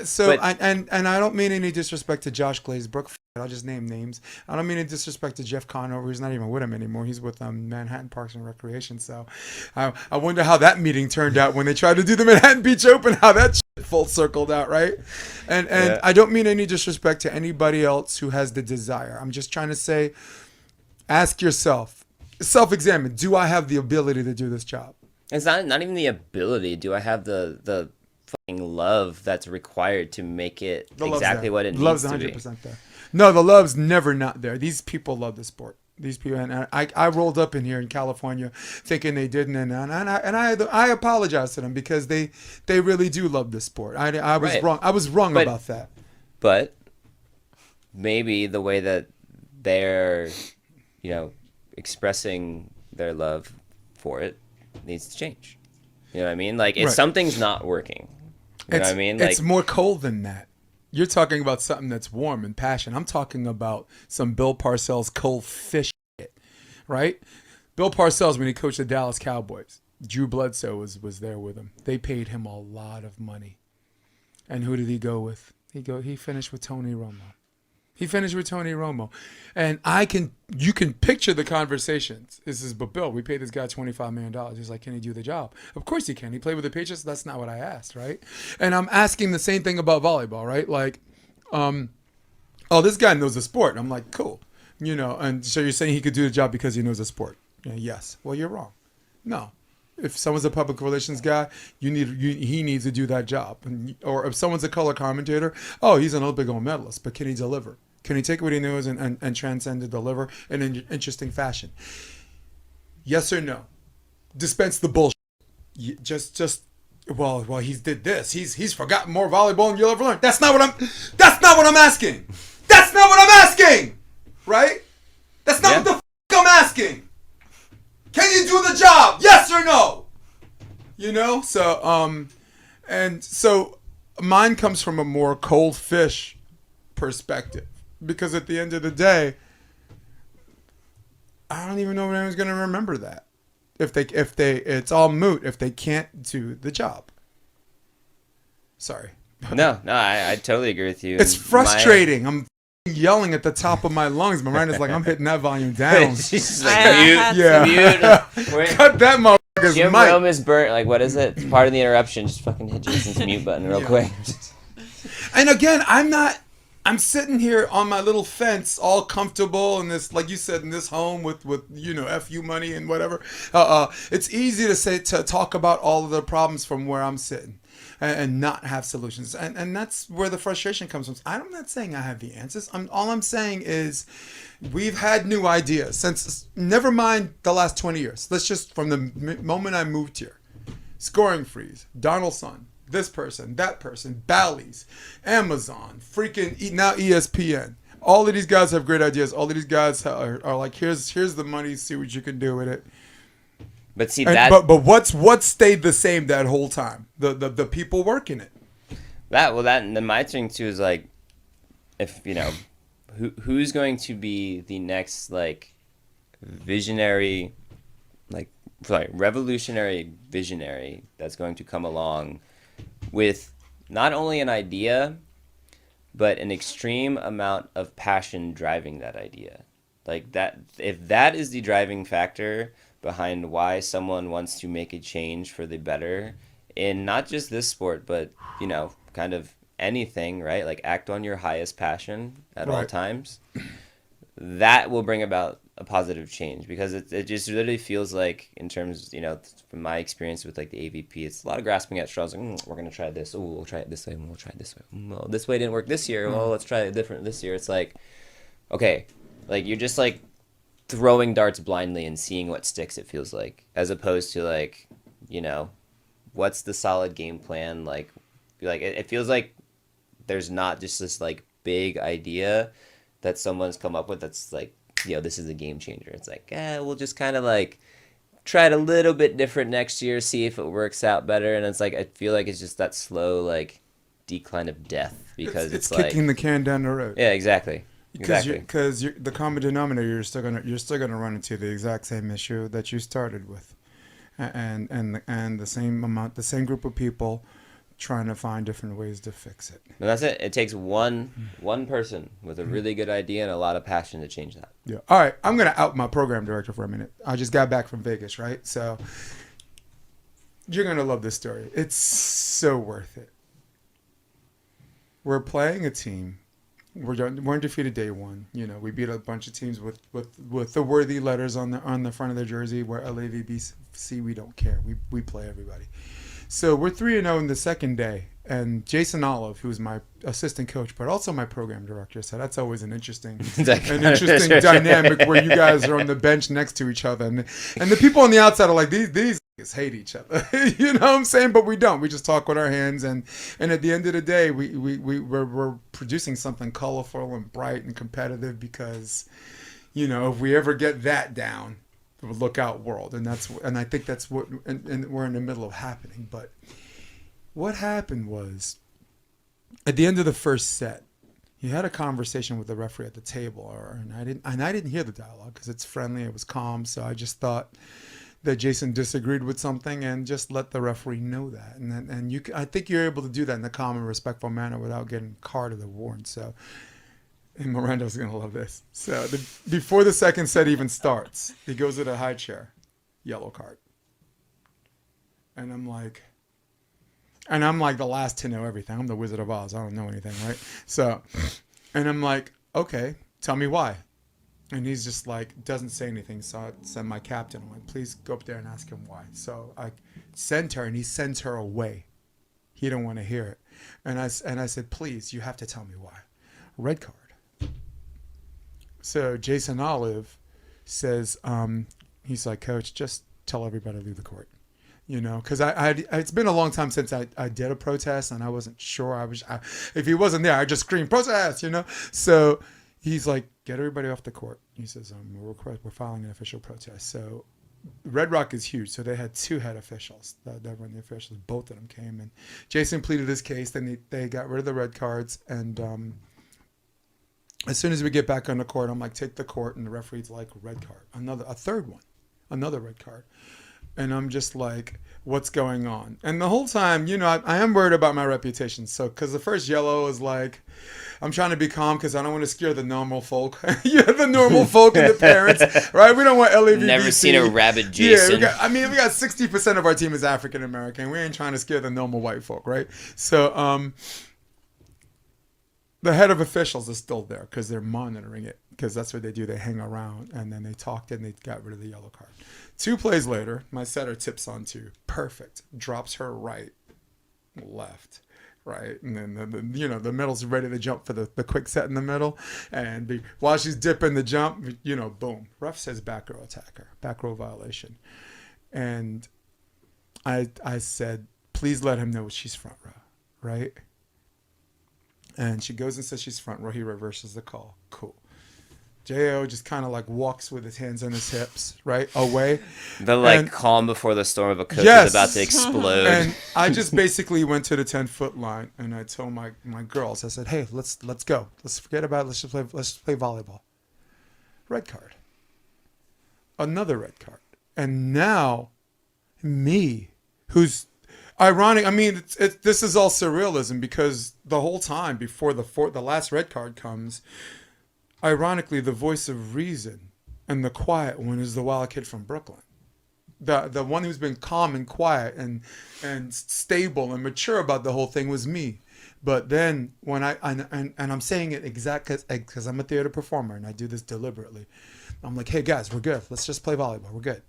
So, but, and I don't mean any disrespect to Josh Glazebrook. I'll just name names. I don't mean any disrespect to Jeff Conover. He's not even with him anymore. He's with Manhattan Parks and Recreation. So I wonder how that meeting turned out when they tried to do the Manhattan Beach Open, how that shit full circled out, right? And yeah. I don't mean any disrespect to anybody else who has the desire. I'm just trying to say, ask yourself, self-examine, do I have the ability to do this job? It's not even the ability. Do I have the fucking love that's required to make it exactly what it needs to be? Love's 100% there. No, the love's never not there. These people love the sport. These people, and I rolled up in here in California thinking they didn't, and I apologize to them, because they really do love the sport. I was right. wrong. I was wrong about that. But maybe the way that they're, expressing their love for it needs to change. You know what I mean? Like, if something's not working, you know what I mean? Like, it's more cold than that. You're talking about something that's warm and passion. I'm talking about some Bill Parcells cold fish shit, right? Bill Parcells, when he coached the Dallas Cowboys, Drew Bledsoe was there with him. They paid him a lot of money. And who did he go with? He finished with Tony Romo. And you can picture the conversations. But Bill, we paid this guy $25 million. He's like, can he do the job? Of course he can. He played with the Patriots. That's not what I asked, right? And I'm asking the same thing about volleyball, right? Like, this guy knows the sport. And I'm like, cool. And so you're saying he could do the job because he knows the sport? Yes. Well, you're wrong. No. if someone's a public relations guy, he needs to do that job. Or if someone's a color commentator, oh, he's an Olympic gold medalist, but can he deliver? Can he take what he knows and transcend to deliver in an interesting fashion? Yes or no? Dispense the bullshit. Well, he did this. He's forgotten more volleyball than you'll ever learn. That's not what I'm asking. That's not what I'm asking. Right? That's not what the I'm asking. Can you do the job? Yes or no? So and so mine comes from a more cold fish perspective, because at the end of the day, I don't even know if anyone's going to remember that. If they it's all moot if they can't do the job. Sorry. No, I totally agree with you. It's frustrating. I'm yelling at the top of my lungs. Miranda's like, I'm hitting that volume down. She's like, mute. Cut that motherfucker's Jim mic. Rome is burnt. Like, what is it? Part of the interruption. Just fucking hit Jason's mute button real quick. And again, I'm sitting here on my little fence, all comfortable in this, like you said, in this home with FU money and whatever. It's easy to talk about all of the problems from where I'm sitting and not have solutions. And that's where the frustration comes from. I'm not saying I have the answers. All I'm saying is we've had new ideas since, never mind the last 20 years. Let's just, from the moment I moved here, scoring freeze, Donaldson, this person, that person, Bally's, Amazon, freaking now ESPN. All of these guys have great ideas. All of these guys are like, here's the money, see what you can do with it. But see but what stayed the same that whole time? The people working it. Then my thing too is like, if who's going to be the next visionary, revolutionary visionary that's going to come along with not only an idea, but an extreme amount of passion driving that idea. Like that, if that is the driving factor behind why someone wants to make a change for the better in not just this sport, but kind of anything, right? Like act on your highest passion at all times. That will bring about a positive change, because it just literally feels like, in terms, from my experience with the AVP, it's a lot of grasping at straws. Like, we're going to try this. Oh, we'll try it this way. And we'll try it this way. Well, this way didn't work this year. Well, let's try it different this year. It's like, okay, you're just throwing darts blindly and seeing what sticks, it feels like, as opposed to what's the solid game plan? It feels like there's not just this big idea that someone's come up with that's this is a game changer. It's we'll just kind of try it a little bit different next year, see if it works out better. And it's I feel like it's just that slow decline of death, because it's kicking the can down the road. Yeah, exactly. Because the common denominator, you're still gonna run into the exact same issue that you started with, and the same group of people trying to find different ways to fix it. And that's it. It takes one person with a really good idea and a lot of passion to change that. Yeah. All right. I'm gonna out my program director for a minute. I just got back from Vegas, right? So you're gonna love this story. It's so worth it. We're playing a team. We're undefeated day one. We beat a bunch of teams with the worthy letters on the front of their jersey. Where LAVBC, we don't care. We play everybody. So we're 3-0 in the second day, and Jason Olive, who's my assistant coach but also my program director, so that's always an interesting dynamic where you guys are on the bench next to each other, and the people on the outside are like, these guys hate each other. You know what I'm saying? But we don't. We just talk with our hands, and at the end of the day, we're producing something colorful and bright and competitive, because if we ever get that down, look out world. And I think that's what, and we're in the middle of happening. But what happened was, at the end of the first set, he had a conversation with the referee at the table, and I didn't hear the dialogue because it's friendly, it was calm. So I just thought that Jason disagreed with something, and just let the referee know that. And I think you're able to do that in a calm and respectful manner without getting carded or warned. So, and Miranda's going to love this. So before the second set even starts, he goes to the high chair, yellow card. And I'm like the last to know everything. I'm the Wizard of Oz. I don't know anything, right? So, and I'm like, okay, tell me why. And he's just like, doesn't say anything. So I send my captain. I'm like, please go up there and ask him why. So I send her, and he sends her away. He don't want to hear it. And I said, please, you have to tell me why. Red card. So Jason Olive says, he's like, coach, just tell everybody to leave the court. You know, because it's been a long time since I did a protest, and I wasn't sure. If he wasn't there, I just screamed protest, you know. So he's like, get everybody off the court. He says, we're filing an official protest. So Red Rock is huge, so they had 2 head officials that run the officials. Both of them came, and Jason pleaded his case. Then they got rid of the red cards, and as soon as we get back on the court, I'm like, take the court, and the referee's like, red card, a third one, another red card. And I'm just like, what's going on? And the whole time, you know, I am worried about my reputation. So, because the first yellow is like, I'm trying to be calm because I don't want to scare the normal folk. The normal folk and the parents, right? We don't want LAVBC. Never seen a rabid Jason. Yeah, we got 60% of our team is African American. We ain't trying to scare the normal white folk, right? So, the head of officials is still there because they're monitoring it, because that's what they do. They hang around, and then they talked, and they got rid of the yellow card. 2 plays later, my setter tips on 2. Perfect. Drops her right, left, right. And then, the middle's ready to jump for the quick set in the middle. And while she's dipping the jump, boom. Ref says back row attacker, back row violation. And I said, please let him know she's front row, right? And she goes and says she's front row. He reverses the call. Cool. J.O. just kind of like walks with his hands on his hips, right? Away. The calm before the storm of a coach is about to explode. And I just basically went to the 10-foot line, and I told my girls, I said, hey, let's go. Let's forget about it. Let's just play volleyball. Red card. Another red card. And now me, who's ironic. I mean, this is all surrealism, because the whole time before the last red card comes, ironically, the voice of reason and the quiet one is the wild kid from Brooklyn. The one who's been calm and quiet and stable and mature about the whole thing was me. But then when I'm saying it exactly because I'm a theater performer and I do this deliberately. I'm like, hey guys, we're good. Let's just play volleyball. We're good.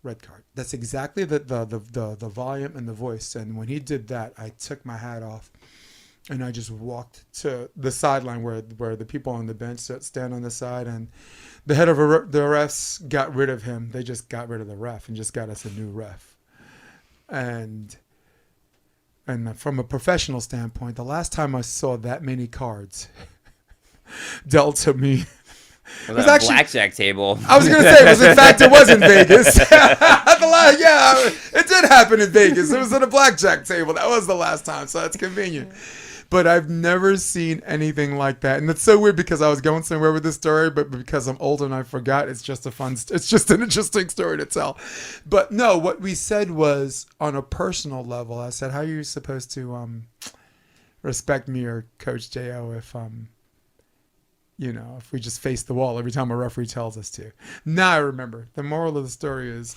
Red card. That's exactly the volume and the voice. And when he did that, I took my hat off. And I just walked to the sideline where the people on the bench stand on the side, and the head of the refs got rid of him. They just got rid of the ref and just got us a new ref. And from a professional standpoint, the last time I saw that many cards dealt to me. Was that a blackjack table? I was going to say, in fact, it was in Vegas. It did happen in Vegas. It was at a blackjack table. That was the last time, so that's convenient. But I've never seen anything like that. And it's so weird because I was going somewhere with this story, but because I'm older and I forgot, it's just an interesting story to tell. But no, what we said was, on a personal level, I said, how are you supposed to respect me or Coach J.O. if we just face the wall every time a referee tells us to? Now I remember. The moral of the story is,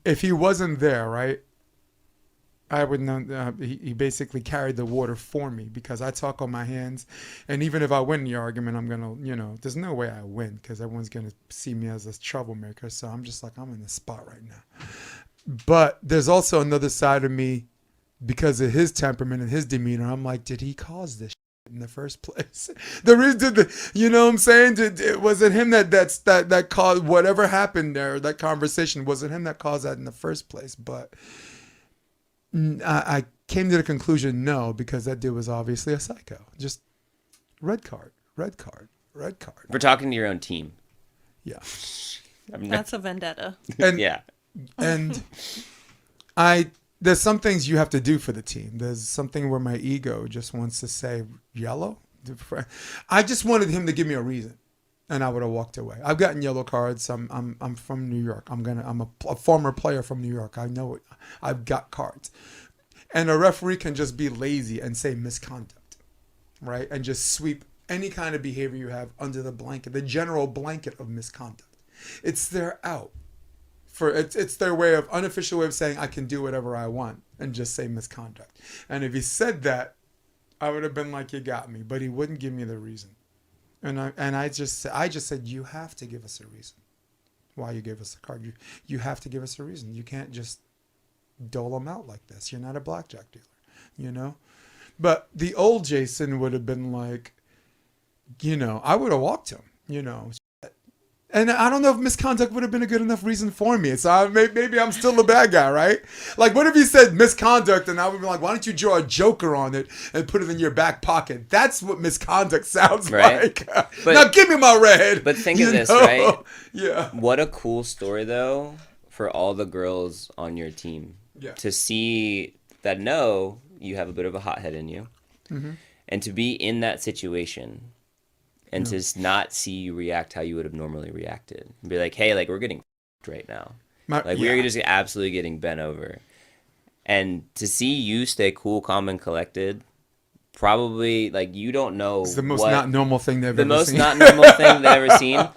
if he wasn't there, right, I would know. He basically carried the water for me, because I talk on my hands, and even if I win the argument, I'm gonna, there's no way I win, because everyone's gonna see me as a troublemaker. So I'm just like, I'm in the spot right now. But there's also another side of me, because of his temperament and his demeanor. I'm like, did he cause this in the first place? You know what I'm saying? Was it him that caused whatever happened there? That conversation, was it him that caused that in the first place? But I came to the conclusion, no, because that dude was obviously a psycho. Just red card. We're talking to your own team. Yeah. That's a vendetta. And, yeah. And there's some things you have to do for the team. There's something where my ego just wants to say yellow. I just wanted him to give me a reason, and I would have walked away. I've gotten yellow cards. I'm from New York. I'm a former player from New York. I know it. I've got cards. And a referee can just be lazy and say misconduct, right? And just sweep any kind of behavior you have under the blanket, the general blanket of misconduct. It's their out. It's their unofficial way of saying I can do whatever I want, and just say misconduct. And if he said that, I would have been like, you got me. But he wouldn't give me the reason. And I just said, you have to give us a reason why you gave us the card. You have to give us a reason. You can't just dole them out like this. You're not a blackjack dealer, you know? But the old Jason would have been like, you know, I would have walked him, you know. And I don't know if misconduct would have been a good enough reason for me. So maybe I'm still the bad guy, right? Like, what if he said misconduct and I would be like, why don't you draw a joker on it and put it in your back pocket? That's what misconduct sounds like. But, now give me my red. But think of this, right? Yeah. What a cool story, though, for all the girls on your team. Yeah. To see that, no, you have a bit of a hothead in you. Mm-hmm. And to be in that situation and to not see you react how you would have normally reacted. And be like, hey, like, we're getting right now. We're just absolutely getting bent over. And to see you stay cool, calm, and collected, probably, like, you don't know. It's the most not normal thing they've ever seen. The most not normal thing they've ever seen.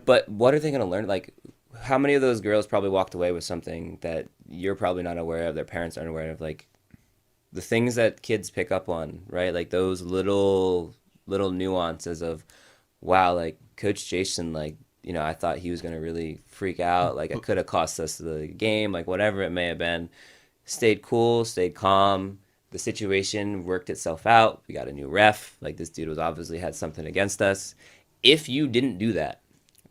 But what are they going to learn? Like, how many of those girls probably walked away with something that you're probably not aware of, their parents aren't aware of? Like, the things that kids pick up on, right? Like, those little nuances of, wow, like, Coach Jason, like, you know, I thought he was going to really freak out. Like, it could have cost us the game, like, whatever it may have been. Stayed cool, stayed calm. The situation worked itself out. We got a new ref. Like, this dude was obviously had something against us. If you didn't do that,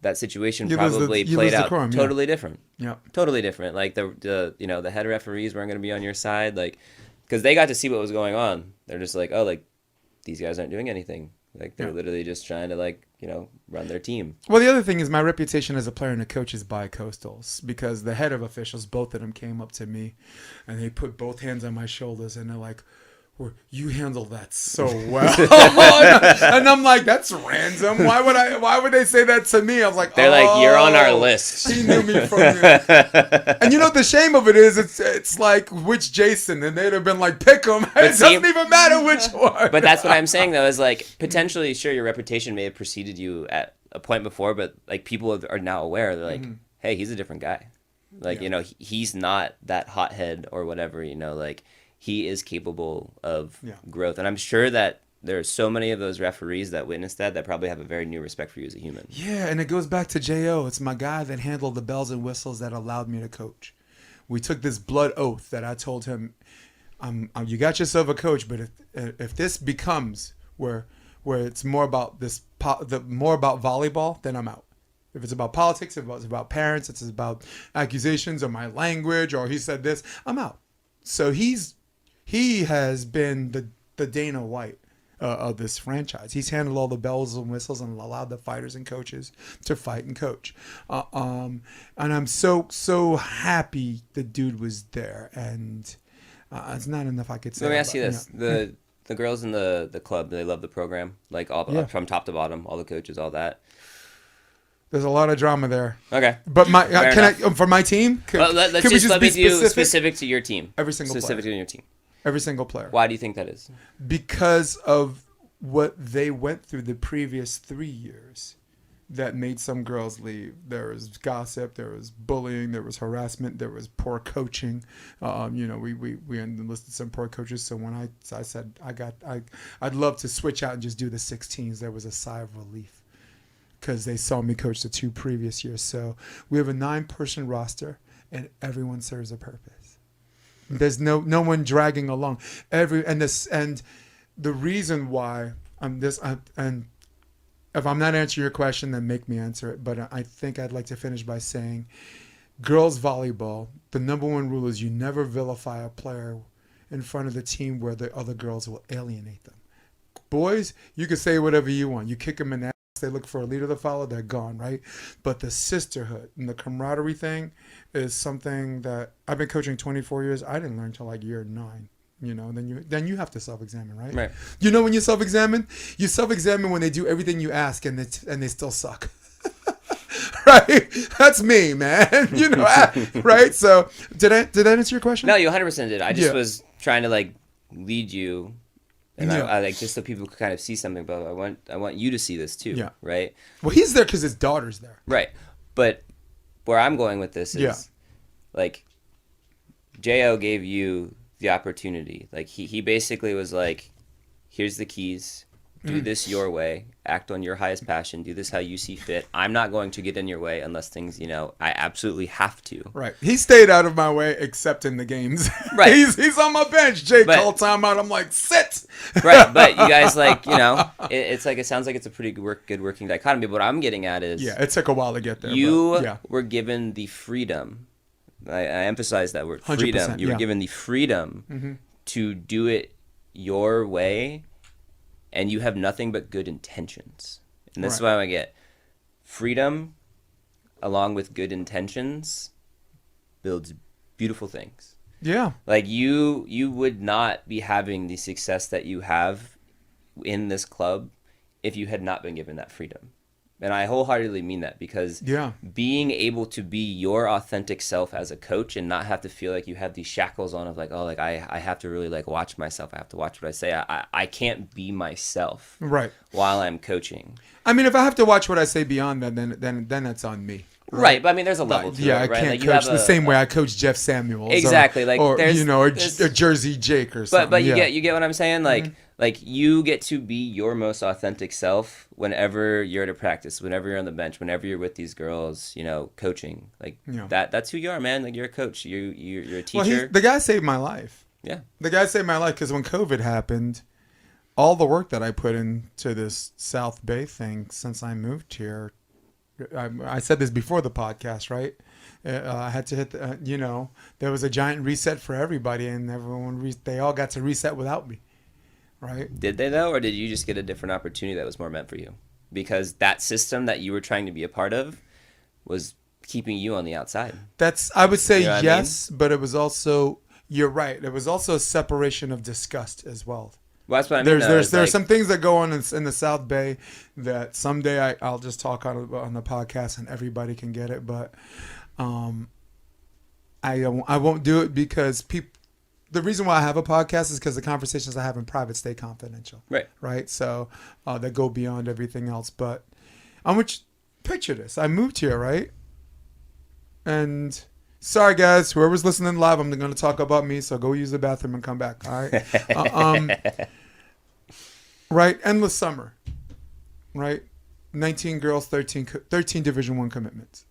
that situation probably played out totally different. Yeah. Totally different. Like, the you know, the head referees weren't going to be on your side. Like, because they got to see what was going on. They're just like, oh, like, these guys aren't doing anything. Like, they're literally just trying to, like, you know, run their team. Well, the other thing is my reputation as a player and a coach is bi-coastals, because the head of officials, both of them came up to me and they put both hands on my shoulders and they're like, you handle that so well. And I'm like, that's random. Why would they say that to me? I was like, they're like, you're on our list. He knew me from you. And you know what the shame of it is? It's like, which Jason? And they'd have been like, pick him. It doesn't even matter which one. But that's what I'm saying, though, is like, potentially, sure, your reputation may have preceded you at a point before, but like, people are now aware. They're like, hey, he's a different guy. Like, you know, he's not that hothead or whatever, you know, like, he is capable of growth. And I'm sure that there are so many of those referees that witnessed that probably have a very new respect for you as a human. Yeah, and it goes back to J.O. It's my guy that handled the bells and whistles that allowed me to coach. We took this blood oath that I told him, you got yourself a coach, but if this becomes where it's more about more about volleyball, then I'm out. If it's about politics, if it's about parents, if it's about accusations or my language, or he said this, I'm out. So he has been the Dana White of this franchise. He's handled all the bells and whistles and allowed the fighters and coaches to fight and coach. And I'm so happy the dude was there. And it's not enough I could say. Let me ask you this. The girls in the club, they love the program, like all from top to bottom, all the coaches, all that. There's a lot of drama there. Okay. But for my team? Let me do specific to your team. Every single player. Specifically in your team. Every single player. Why do you think that is? Because of what they went through the previous 3 years that made some girls leave. There was gossip, there was bullying, there was harassment, there was poor coaching. You know, we enlisted some poor coaches. So when I said I'd love to switch out and just do the 16s, there was a sigh of relief, because they saw me coach the 2 previous years. So we have a 9-person roster, and everyone serves a purpose. There's no one dragging along. And the reason why and if I'm not answering your question, then make me answer it. But I think I'd like to finish by saying, girls volleyball, the number one rule is you never vilify a player in front of the team where the other girls will alienate them. Boys, you can say whatever you want. You kick them in the ass, they look for a leader to follow, they're gone, right? But the sisterhood and the camaraderie thing is something that I've been coaching 24 years. I didn't learn until like year 9. You know, then you have to self-examine, right? Right. You know when you self-examine when they do everything you ask and they still suck. Right? That's me, man. You know, right? So did I answer your question? No, you 100% did. I just was trying to like lead you. And I like, just so people could kind of see something, but I want you to see this too, right? Well, he's there because his daughter's there. Right. But where I'm going with this is, like, J.O. gave you the opportunity. Like, he basically was like, here's the keys, do this your way, act on your highest passion, do this how you see fit. I'm not going to get in your way unless things, I absolutely have to. Right. He stayed out of my way except in the games. Right. he's on my bench. Jay But- called timeout. I'm like, sit. Right, but you guys it's like, it sounds like it's a pretty good working dichotomy, but what I'm getting at is Yeah, it took a while to get there. you but, yeah. were given the freedom. I emphasize that word, 100%, freedom. You were yeah. given the freedom to do it your way, and you have nothing but good intentions. And this is Right. why I get freedom along with good intentions builds beautiful things. Yeah. Like you would not be having the success that you have in this club if you had not been given that freedom. And I wholeheartedly mean that, because Yeah. being able to be your authentic self as a coach and not have to feel like you have these shackles on of like, oh, like I have to really like watch myself. I have to watch what I say. I can't be myself Right. while I'm coaching. I mean, if I have to watch what I say beyond that, then that's on me. Right, but I mean, there's a level to Yeah, it, right? I can't Like, you coach have the same way I coach Jeff Samuels. Exactly, like, or there's- or Jersey Jake or something. But you yeah. get what I'm saying? Like you get to be your most authentic self whenever you're at a practice, whenever you're on the bench, whenever you're with these girls, coaching. Like Yeah. that's who you are, man. Like you're a coach. You're a Well, teacher. the guy saved my life. Yeah. The guy saved my life because when COVID happened, all the work that I put into this South Bay thing since I moved here, I said this before the podcast, right? I had to hit, there was a giant reset for everybody, and they all got to reset without me, right? Did they though, or did you just get a different opportunity that was more meant for you? Because that system that you were trying to be a part of was keeping you on the outside. I would say You know what I yes, but it was also, you're right. It was also a separation of disgust as well. Well, that's what I mean. There's some things that go on in the South Bay that someday I'll just talk on the podcast and everybody can get it, but I won't do it because people. The reason why I have a podcast is because the conversations I have in private stay confidential. Right. So that go beyond everything else. But I want you picture this. I moved here, right? And sorry guys, whoever's listening live, I'm going to talk about me. So go use the bathroom and come back. All right. Right. Endless summer. Right. 19 girls, 13 Division I commitments.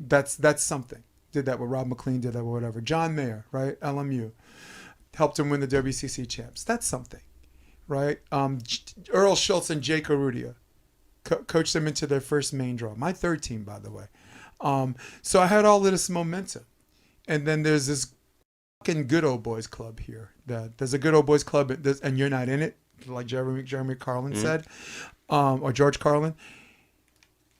That's something. Did that with Rob McLean, did that with whatever. John Mayer, right? LMU. Helped him win the WCC champs. That's something. Right. Earl Schultz and Jake Arudia coached them into their first main draw. My third team, by the way. So I had all of this momentum. And then there's this fucking good old boys club here. There's a good old boys club, and you're not in it, like Jeremy Carlin said, or George Carlin.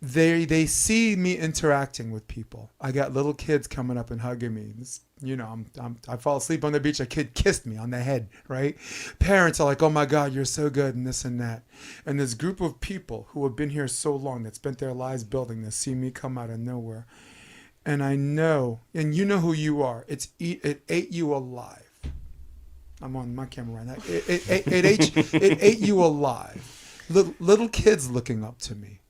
They see me interacting with people. I got little kids coming up and hugging me. I fall asleep on the beach. A kid kissed me on the head, right? Parents are like, oh my God, you're so good, and this and that. And this group of people who have been here so long, that spent their lives building this, see me come out of nowhere. And I know, and you know who you are. It ate you alive. I'm on my camera right now. It ate you alive. Little kids looking up to me,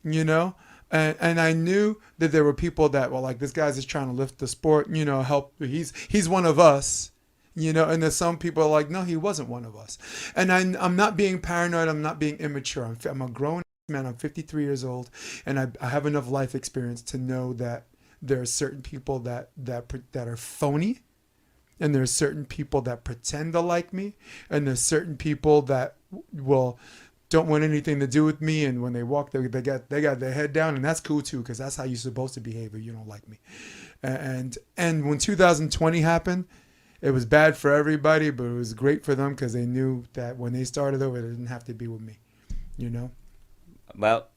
and I knew that there were people that were like, this guy's just trying to lift the sport, help. He's one of us, and there's some people are like, no, he wasn't one of us. And I'm not being paranoid. I'm not being immature. I'm a grown man. I'm 53 years old, and I have enough life experience to know that there are certain people that are phony. And there's certain people that pretend to like me, and there's certain people that don't want anything to do with me. And when they walk, they got their head down, and that's cool too, because that's how you're supposed to behave if you don't like me. And when 2020 happened, it was bad for everybody, but it was great for them because they knew that when they started over, they didn't have to be with me, Well,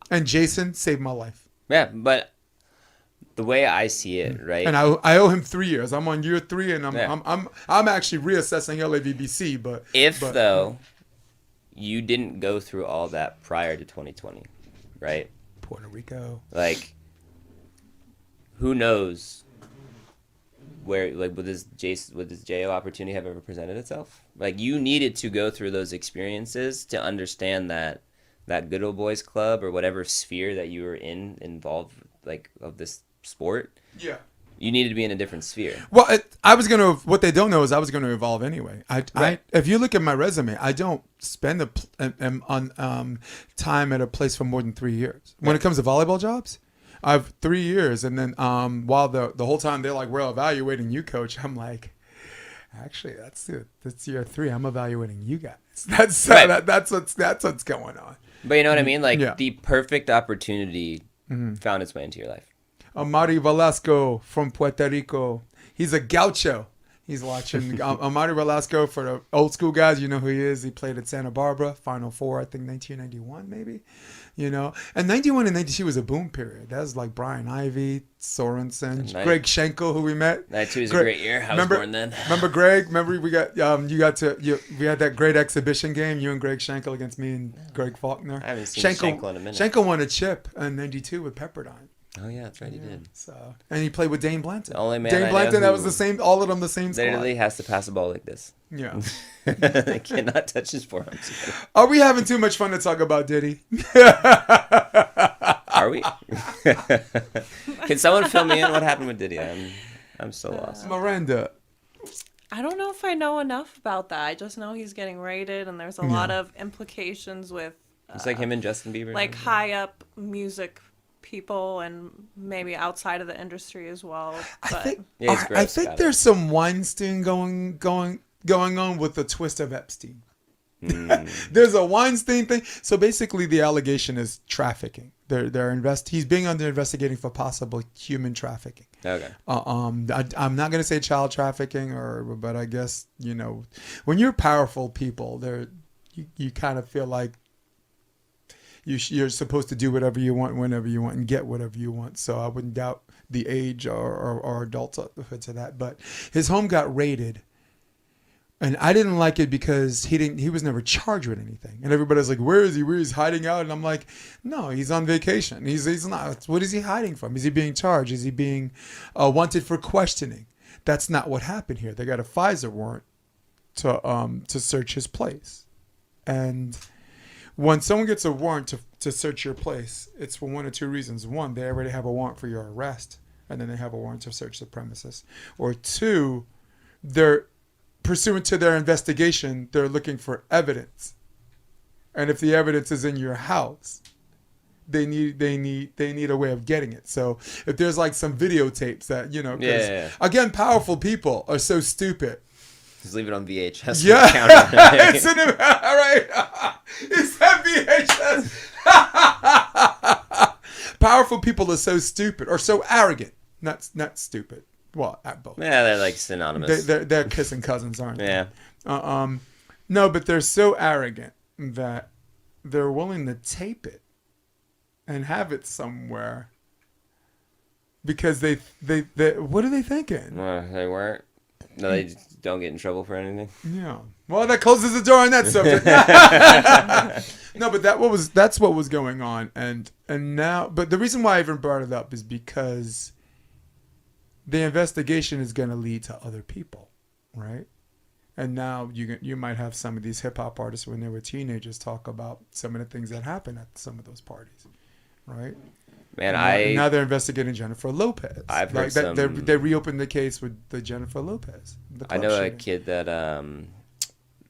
and Jason saved my life. Yeah, but the way I see it, right? And I owe him 3 years. I'm on year 3, and I'm actually reassessing LAVBC. But though you didn't go through all that prior to 2020, right? Puerto Rico, like, who knows where, like, would this JO opportunity have ever presented itself? Like, you needed to go through those experiences to understand that good old boys club or whatever sphere that you were involved, like, of this sport. Yeah. You needed to be in a different sphere. Well, what they don't know is I was going to evolve anyway. If you look at my resume, I don't spend time at a place for more than 3 years. When it comes to volleyball jobs, I have 3 years. And then while the whole time they're like, we're evaluating you, coach. I'm like, actually, that's year 3. I'm evaluating you guys. That's what's going on. But you know what I mean? Like Yeah. the perfect opportunity found its way into your life. Amari Velasco from Puerto Rico. He's a gaucho. He's watching Amari Velasco for the old school guys. You know who he is. He played at Santa Barbara, Final Four, I think 1991 maybe. You know, and 91 and 92 was a boom period. That was like Brian Ivey, Sorensen, Greg Schenkel, who we met. 92 was a great year. I was born then. Remember Greg? Remember we got we had that great exhibition game. You and Greg Schenkel against me and Greg Faulkner. I haven't seen Schenkel in a minute. Schenkel won a chip in '92 with Pepperdine. Oh yeah, that's right. He did. So and he played with Dane Blanton. The only man Dane I know Blanton. That who was the same. All of them the same squad. literally has to pass the ball like this. Yeah. They cannot touch his forearms. Are we having too much fun to talk about Diddy? Are we? Can someone fill me in? What happened with Diddy? I'm so lost. Miranda. I don't know if I know enough about that. I just know he's getting raided, and there's a lot of implications with It's like him and Justin Bieber. like high up music people and maybe outside of the industry as well. But I think Yeah, it's gross. I think Got it. there's some Weinstein going on with the twist of Epstein. There's a Weinstein thing. So basically, the allegation is trafficking. He's being investigating for possible human trafficking. Okay. I'm not gonna say child trafficking, but I guess when you're powerful people, you kind of feel like you're supposed to do whatever you want, whenever you want, and get whatever you want. So I wouldn't doubt the age or adulthood to that. But his home got raided. And I didn't like it because he was never charged with anything. And everybody's like, where is he? Where is he hiding out? And I'm like, no, he's on vacation. He's not. What is he hiding from? Is he being charged? Is he being wanted for questioning? That's not what happened here. They got a FISA warrant to search his place. And when someone gets a warrant to search your place, it's for one or two reasons. One, they already have a warrant for your arrest, and then they have a warrant to search the premises. Or two, they're pursuant to their investigation, they're looking for evidence. And if the evidence is in your house, they need a way of getting it. So if there's like some videotapes that, again, powerful people are so stupid. Just leave it on VHS. Yeah. It's all right. It's that VHS. Powerful people are so stupid or so arrogant. Not stupid. Well, at both. Yeah, they're like synonymous. They're kissing cousins, aren't they? Yeah. No, but they're so arrogant that they're willing to tape it and have it somewhere because they what are they thinking? They weren't. No, they just don't get in trouble for anything. Yeah. Well, that closes the door on that subject. No, but that's what was going on, and now, but the reason why I even brought it up is because the investigation is going to lead to other people, right? And now you might have some of these hip hop artists when they were teenagers talk about some of the things that happened at some of those parties, right? Man, now they're investigating Jennifer Lopez. I've heard they reopened the case with the Jennifer Lopez. I know a kid that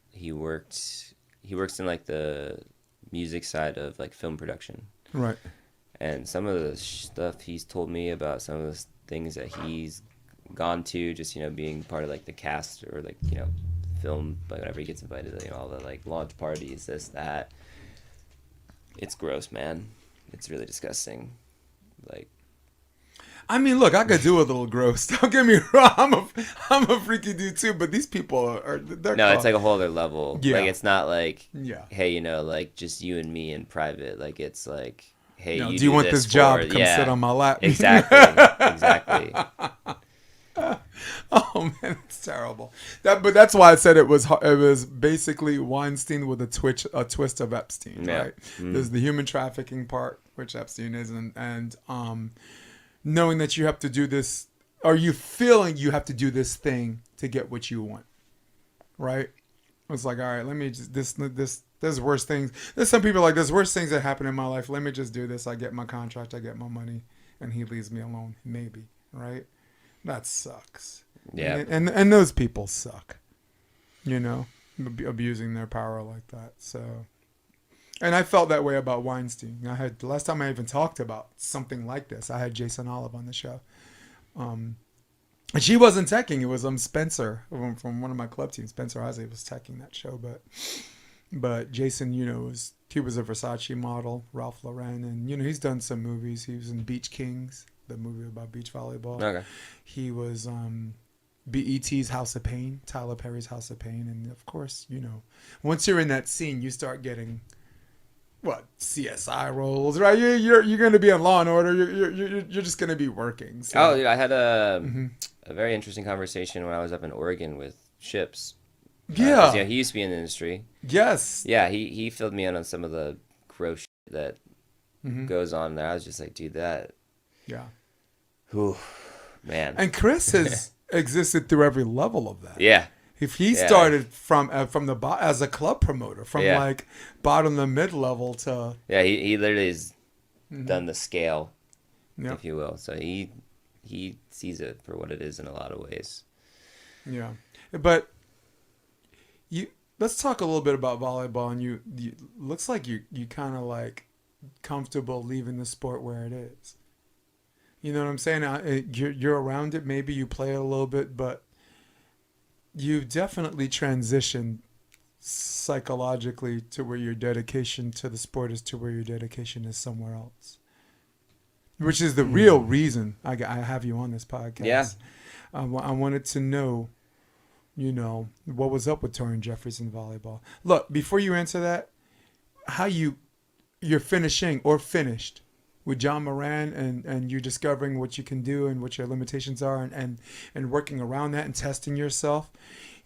he works in like the music side of like film production, right? And some of the stuff he's told me about some of the things that he's gone to, just being part of like the cast or like film, but whenever he gets invited, all the like launch parties, this, that. It's gross, man. It's really disgusting. Like, I mean, look, I could do a little gross. Don't get me wrong. I'm a freaky dude too, but these people they're no, it's like a whole other level. Yeah. Like, it's not like, yeah, hey, like just you and me in private. Like, it's like, hey, do you want this job? Come sit on my lap. Exactly. Oh man, it's terrible. But that's why I said it was basically Weinstein with a twist of Epstein, right? Mm-hmm. There's the human trafficking part, which Epstein is, and knowing that you have to do this, or you feeling you have to do this thing to get what you want, right? It's like, all right, let me just there's worse things. There's some people like there's worse things that happen in my life. Let me just do this. I get my contract, I get my money, and he leaves me alone. Maybe, right? That sucks. Yeah. And those people suck. You know, abusing their power like that. So, and I felt that way about Weinstein. The last time I even talked about something like this, I had Jason Olive on the show. And she wasn't teching. It was Spencer from one of my club teams. Spencer Isley was teching that show, but Jason, you know, he was a Versace model, Ralph Lauren, and you know he's done some movies. He was in Beach Kings, the movie about beach volleyball. Okay. He was BET's House of Pain, Tyler Perry's House of Pain, and of course, you know, once you're in that scene, you start getting CSI roles, right? You're going to be on Law and Order. You're just going to be working. So. Oh, dude, I had a very interesting conversation when I was up in Oregon with Ships. Yeah. Yeah, he used to be in the industry. Yes. Yeah, he filled me in on some of the gross shit that goes on there. I was just like, dude, that. Yeah. Whew, man. And Chris has existed through every level of that. Yeah. If he started from the as a club promoter, from like bottom to mid level to he literally has done the scale, if you will. So he sees it for what it is in a lot of ways. Yeah, but let's talk a little bit about volleyball. And you looks like you kind of like comfortable leaving the sport where it is. You know what I'm saying? You're around it. Maybe you play it a little bit, but you definitely transitioned psychologically to where your dedication to the sport is to where your dedication is somewhere else, which is the real reason I have you on this podcast. Yeah. I wanted to know, you know, what was up with Torin Jeffreys in volleyball. Look, before you answer that, how you're finishing or finished with John Moran and you discovering what you can do and what your limitations are and working around that and testing yourself,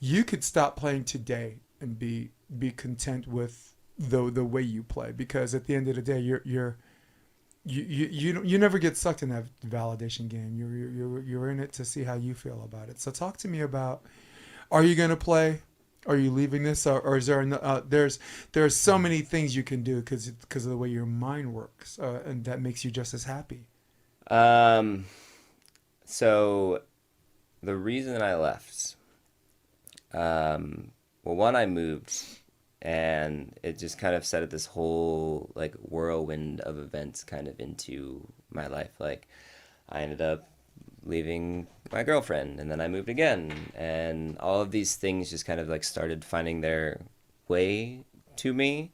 you could stop playing today and be content with the way you play, because at the end of the day you never get sucked in that validation game. You're in it to see how you feel about it. So talk to me about, are you going to play? Are you leaving this, or is there there's so many things you can do because of the way your mind works, and that makes you just as happy? So the reason I left, well, one, I moved, and it just kind of set this whole like whirlwind of events kind of into my life. Like I ended up leaving my girlfriend, and then I moved again, and all of these things just kind of like started finding their way to me,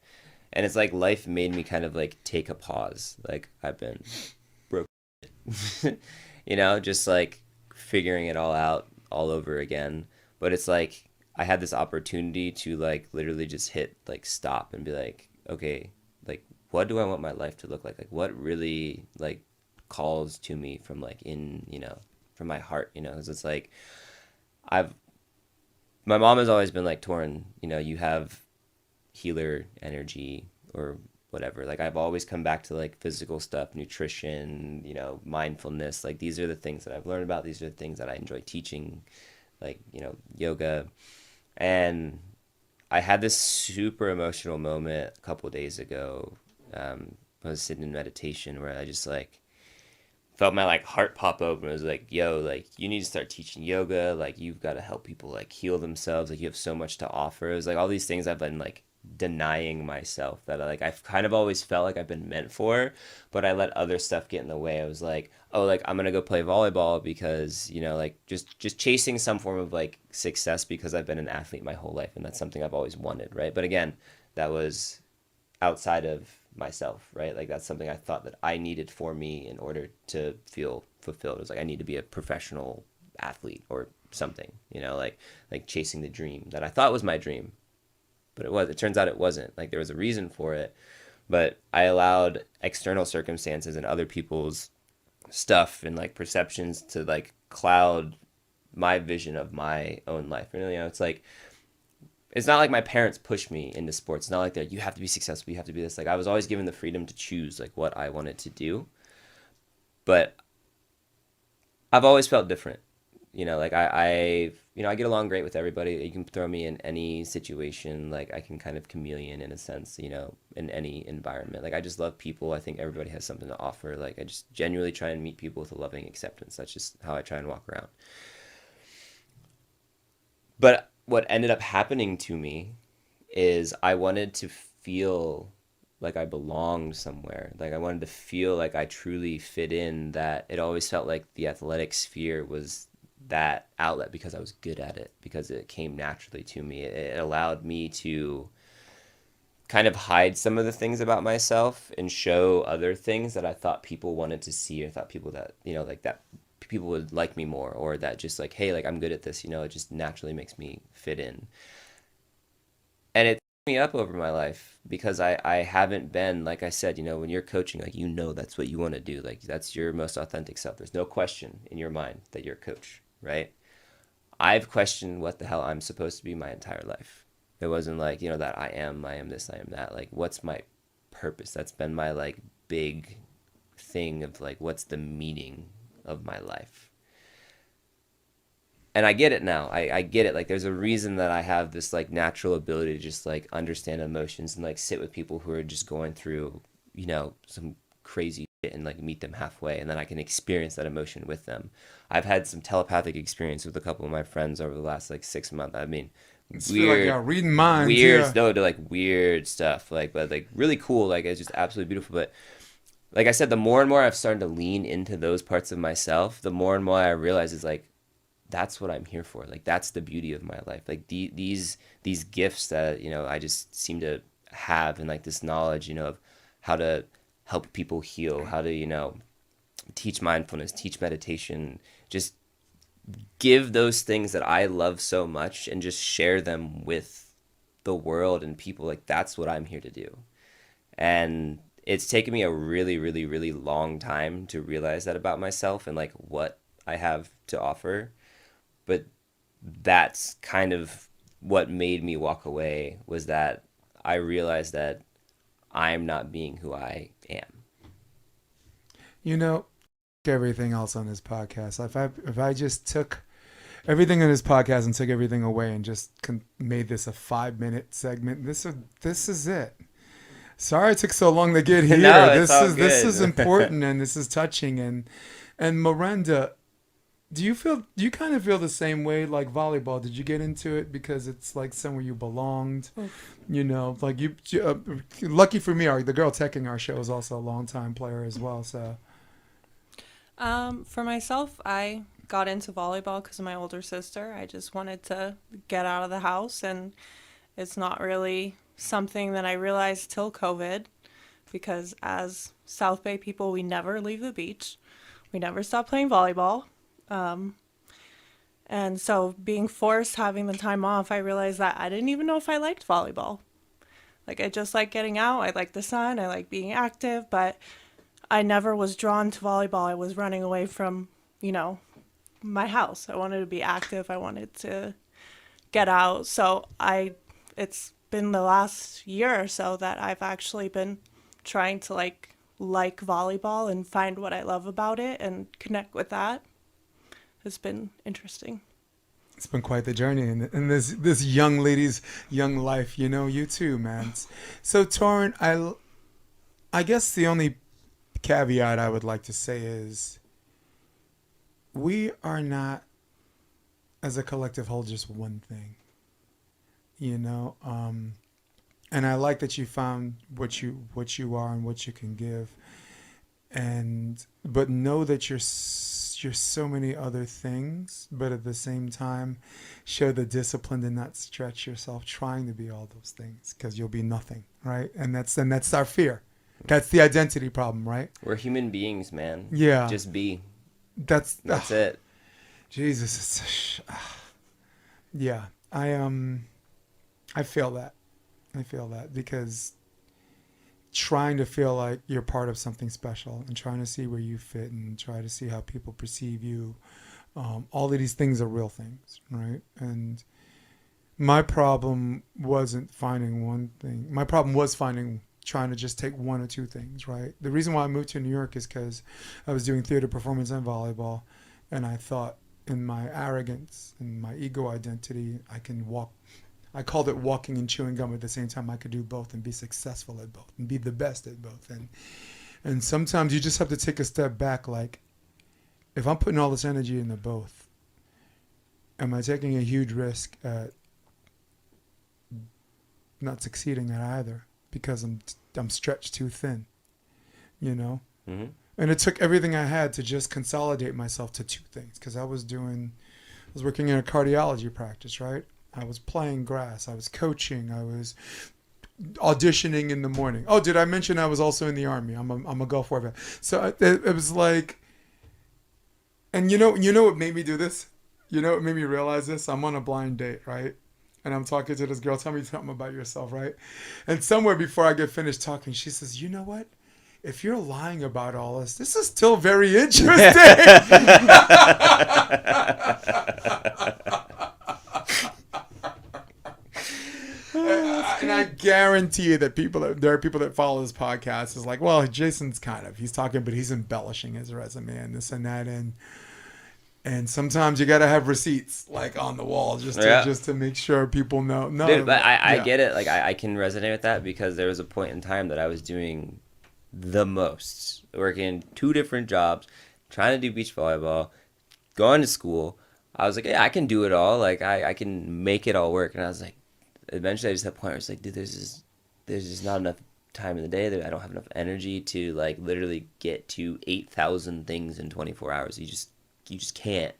and it's like life made me kind of like take a pause. Like I've been broke you know, just like figuring it all out all over again, but it's like I had this opportunity to like literally just hit like stop and be like, okay, like what do I want my life to look like what really like calls to me from like in, you know, from my heart, you know, because it's like my mom has always been like, Torin, you know, you have healer energy or whatever. Like I've always come back to like physical stuff, nutrition, you know, mindfulness. Like these are the things that I've learned about. These are the things that I enjoy teaching, like, you know, yoga. And I had this super emotional moment a couple of days ago. I was sitting in meditation where I just like felt my like heart pop open. It was like, yo, like you need to start teaching yoga. Like you've got to help people like heal themselves. Like you have so much to offer. It was like all these things I've been like denying myself that like I've kind of always felt like I've been meant for, but I let other stuff get in the way. I was like, oh, like I'm gonna go play volleyball because, you know, like just chasing some form of like success because I've been an athlete my whole life, and that's something I've always wanted, right? But again, that was outside of myself, right? Like that's something I thought that I needed for me in order to feel fulfilled. It was like I need to be a professional athlete or something, you know, like chasing the dream that I thought was my dream. But it turns out it wasn't. Like there was a reason for it, but I allowed external circumstances and other people's stuff and like perceptions to like cloud my vision of my own life. And, you know, it's like, it's not like my parents pushed me into sports. It's not like they're, you have to be successful, you have to be this. Like I was always given the freedom to choose like what I wanted to do. But I've always felt different. Like I get along great with everybody. You can throw me in any situation. Like I can kind of chameleon in a sense, in any environment. Like I just love people. I think everybody has something to offer. Like I just genuinely try and meet people with a loving acceptance. That's just how I try and walk around. But what ended up happening to me is I wanted to feel like I belonged somewhere. Like I wanted to feel like I truly fit in, that it always felt like the athletic sphere was that outlet because I was good at it, because it came naturally to me. It allowed me to kind of hide some of the things about myself and show other things that I thought people wanted to see, or thought people that, like that people would like me more, or that just like, hey, like I'm good at this, it just naturally makes me fit in. And it took me up over my life because I haven't been, like I said, when you're coaching, like, that's what you want to do. Like that's your most authentic self. There's no question in your mind that you're a coach, right? I've questioned what the hell I'm supposed to be my entire life. It wasn't like, that I am this, I am that. Like, what's my purpose? That's been my like big thing of like, what's the meaning of my life? And I get it now. I get it. Like there's a reason that I have this like natural ability to just like understand emotions and like sit with people who are just going through, some crazy shit and like meet them halfway, and then I can experience that emotion with them. I've had some telepathic experience with a couple of my friends over the last like 6 months. I mean, It's feel like y'all reading minds. Weird, Yeah. no, to like weird stuff, like, but like really cool. Like it's just absolutely beautiful. But like I said, the more and more I've started to lean into those parts of myself, the more and more I realize is like, that's what I'm here for. Like that's the beauty of my life. Like these gifts that I just seem to have, and like this knowledge of how to help people heal, how to teach mindfulness, teach meditation, just give those things that I love so much and just share them with the world and people. Like that's what I'm here to do. And it's taken me a really, really, really long time to realize that about myself and like what I have to offer. But that's kind of what made me walk away, was that I realized that I'm not being who I am. Everything else on this podcast. If I just took everything on this podcast and took everything away and just made this a 5-minute segment, this is it. Sorry it took so long to get here. No, This is important, and this is touching. And Miranda, do you kind of feel the same way like volleyball? Did you get into it because it's like somewhere you belonged? Like lucky for me, the girl teching our show is also a longtime player as well. So, for myself, I got into volleyball because of my older sister. I just wanted to get out of the house, and it's not really something that I realized till COVID, because as South Bay people, we never leave the beach. We never stop playing volleyball. And so being forced, having the time off, I realized that I didn't even know if I liked volleyball. Like I just like getting out. I like the sun. I like being active, but I never was drawn to volleyball. I was running away from, my house. I wanted to be active. I wanted to get out. So it's been the last year or so that I've actually been trying to like volleyball and find what I love about it and connect with that. It's been interesting. it's been quite the journey in this young lady's young life. You too, man. So Torin, I guess the only caveat I would like to say is we are not, as a collective whole, just one thing. And I like that you found what you are and what you can give, but know that you're so many other things, but at the same time show the discipline to not stretch yourself trying to be all those things, because you'll be nothing, right? And that's our fear. That's the identity problem, right? We're human beings, man. Yeah. Just be. That's it. Jesus. Yeah. I feel that. Because trying to feel like you're part of something special and trying to see where you fit and try to see how people perceive you, all of these things are real things, right? And my problem wasn't finding one thing. My problem was trying to just take one or two things, right? The reason why I moved to New York is because I was doing theater performance and volleyball, and I thought and my arrogance and my ego identity, I called it walking and chewing gum at the same time. I could do both and be successful at both and be the best at both. And sometimes you just have to take a step back. Like, if I'm putting all this energy into both, am I taking a huge risk at not succeeding at either because I'm stretched too thin, you know? Mm-hmm. And it took everything I had to just consolidate myself to two things, because I was working in a cardiology practice, right? I was playing grass. I was coaching. I was auditioning in the morning. Oh, did I mention I was also in the Army? I'm a Gulf War vet. So it was like, and you know what made me do this? You know what made me realize this? I'm on a blind date, right? And I'm talking to this girl. Tell me something about yourself, right? And somewhere before I get finished talking, she says, you know what? If you're lying about all this is still very interesting. And I guarantee you that there are people that follow this podcast is like, well, Jason's he's talking, but he's embellishing his resume and this and that. And sometimes you got to have receipts like on the wall just to make sure people know. No, dude, but I get it. Like I can resonate with that because there was a point in time that I was doing the most, working 2 different jobs, trying to do beach volleyball, going to school. I was like, yeah, I can do it all. Like I can make it all work. And I was like, eventually I just hit a point where it's like, dude, there's just not enough time in the day that I don't have enough energy to like literally get to 8,000 things in 24 hours. You just can't.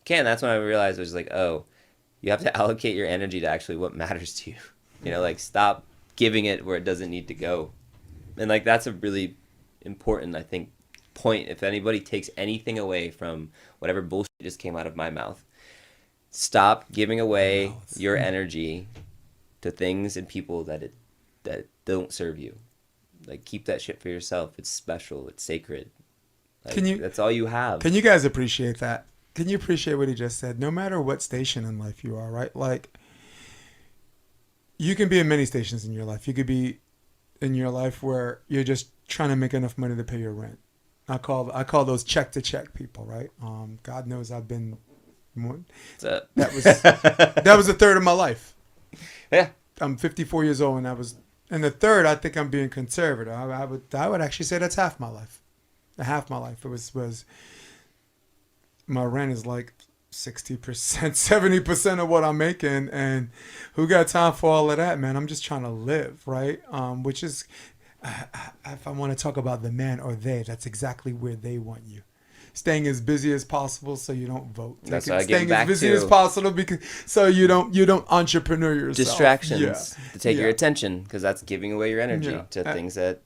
That's when I realized I was like, oh, you have to allocate your energy to actually what matters to you. You know, like stop giving it where it doesn't need to go. And like that's a really important, I think, point. If anybody takes anything away from whatever bullshit just came out of my mouth, stop giving away your energy to things and people that don't serve you. Like keep that shit for yourself. It's special. It's sacred. Like, that's all you have. Can you guys appreciate that? Can you appreciate what he just said? No matter what station in life you are, right? Like you can be in many stations in your life. You could be in your life where you're just trying to make enough money to pay your rent. I call those check to check people, right? God knows I've been more. That was a third of my life. Yeah. I'm 54 years old, and the third, I think I'm being conservative. I would actually say that's half my life. Half my life. It was my rent is like 60%, 70% of what I'm making, and who got time for all of that, man? I'm just trying to live, right? Which is, if I want to talk about the man or they, that's exactly where they want you. Staying as busy as possible so you don't vote. That's what I Staying get back as busy to. as possible so you don't entrepreneur yourself. Distractions to take your attention, because that's giving away your energy to things that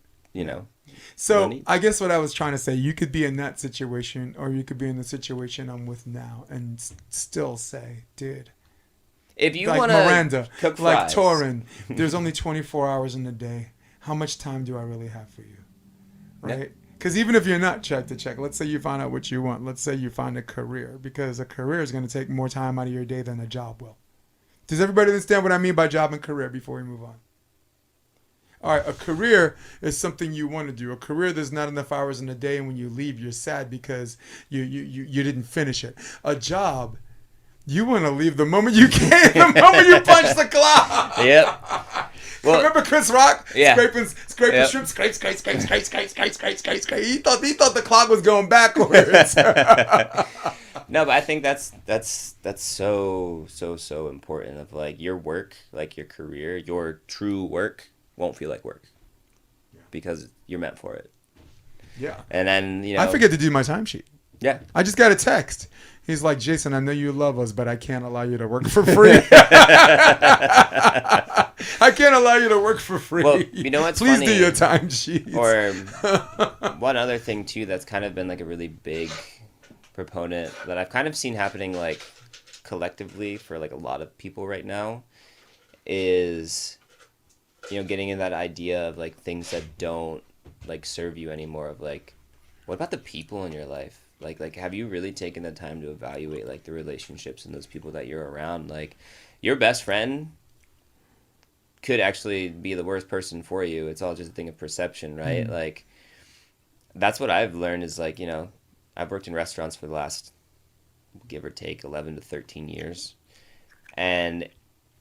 So I guess what I was trying to say, you could be in that situation, or you could be in the situation I'm with now, and still say, dude. If you like want to Miranda, cook like fries. Torin, there's only 24 hours in a day. How much time do I really have for you? Right? Because even if you're not check to check, let's say you find out what you want. Let's say you find a career, because a career is going to take more time out of your day than a job will. Does everybody understand what I mean by job and career before we move on? All right, a career is something you want to do. A career, there's not enough hours in a day, and when you leave, you're sad because you didn't finish it. A job, you want to leave the moment you can, the moment you punch the clock. Yep. Well, remember Chris Rock? Yeah. Scraping shrimp, scrape. He thought the clock was going backwards. No, but I think that's so important. Of like your work, like your career, your true work won't feel like work because you're meant for it. Yeah. And then I forget to do my timesheet. Yeah. I just got a text. He's like, Jason, I know you love us, but I can't allow you to work for free. I can't allow you to work for free. Well, you know what's Please funny? do your timesheets. Or one other thing too that's kind of been like a really big proponent that I've kind of seen happening like collectively for like a lot of people right now is getting in that idea of like things that don't like serve you anymore, of like, what about the people in your life? Like have you really taken the time to evaluate like the relationships and those people that you're around? Like your best friend could actually be the worst person for you. It's all just a thing of perception, right? Mm-hmm. Like that's what I've learned is like, I've worked in restaurants for the last give or take 11 to 13 years. And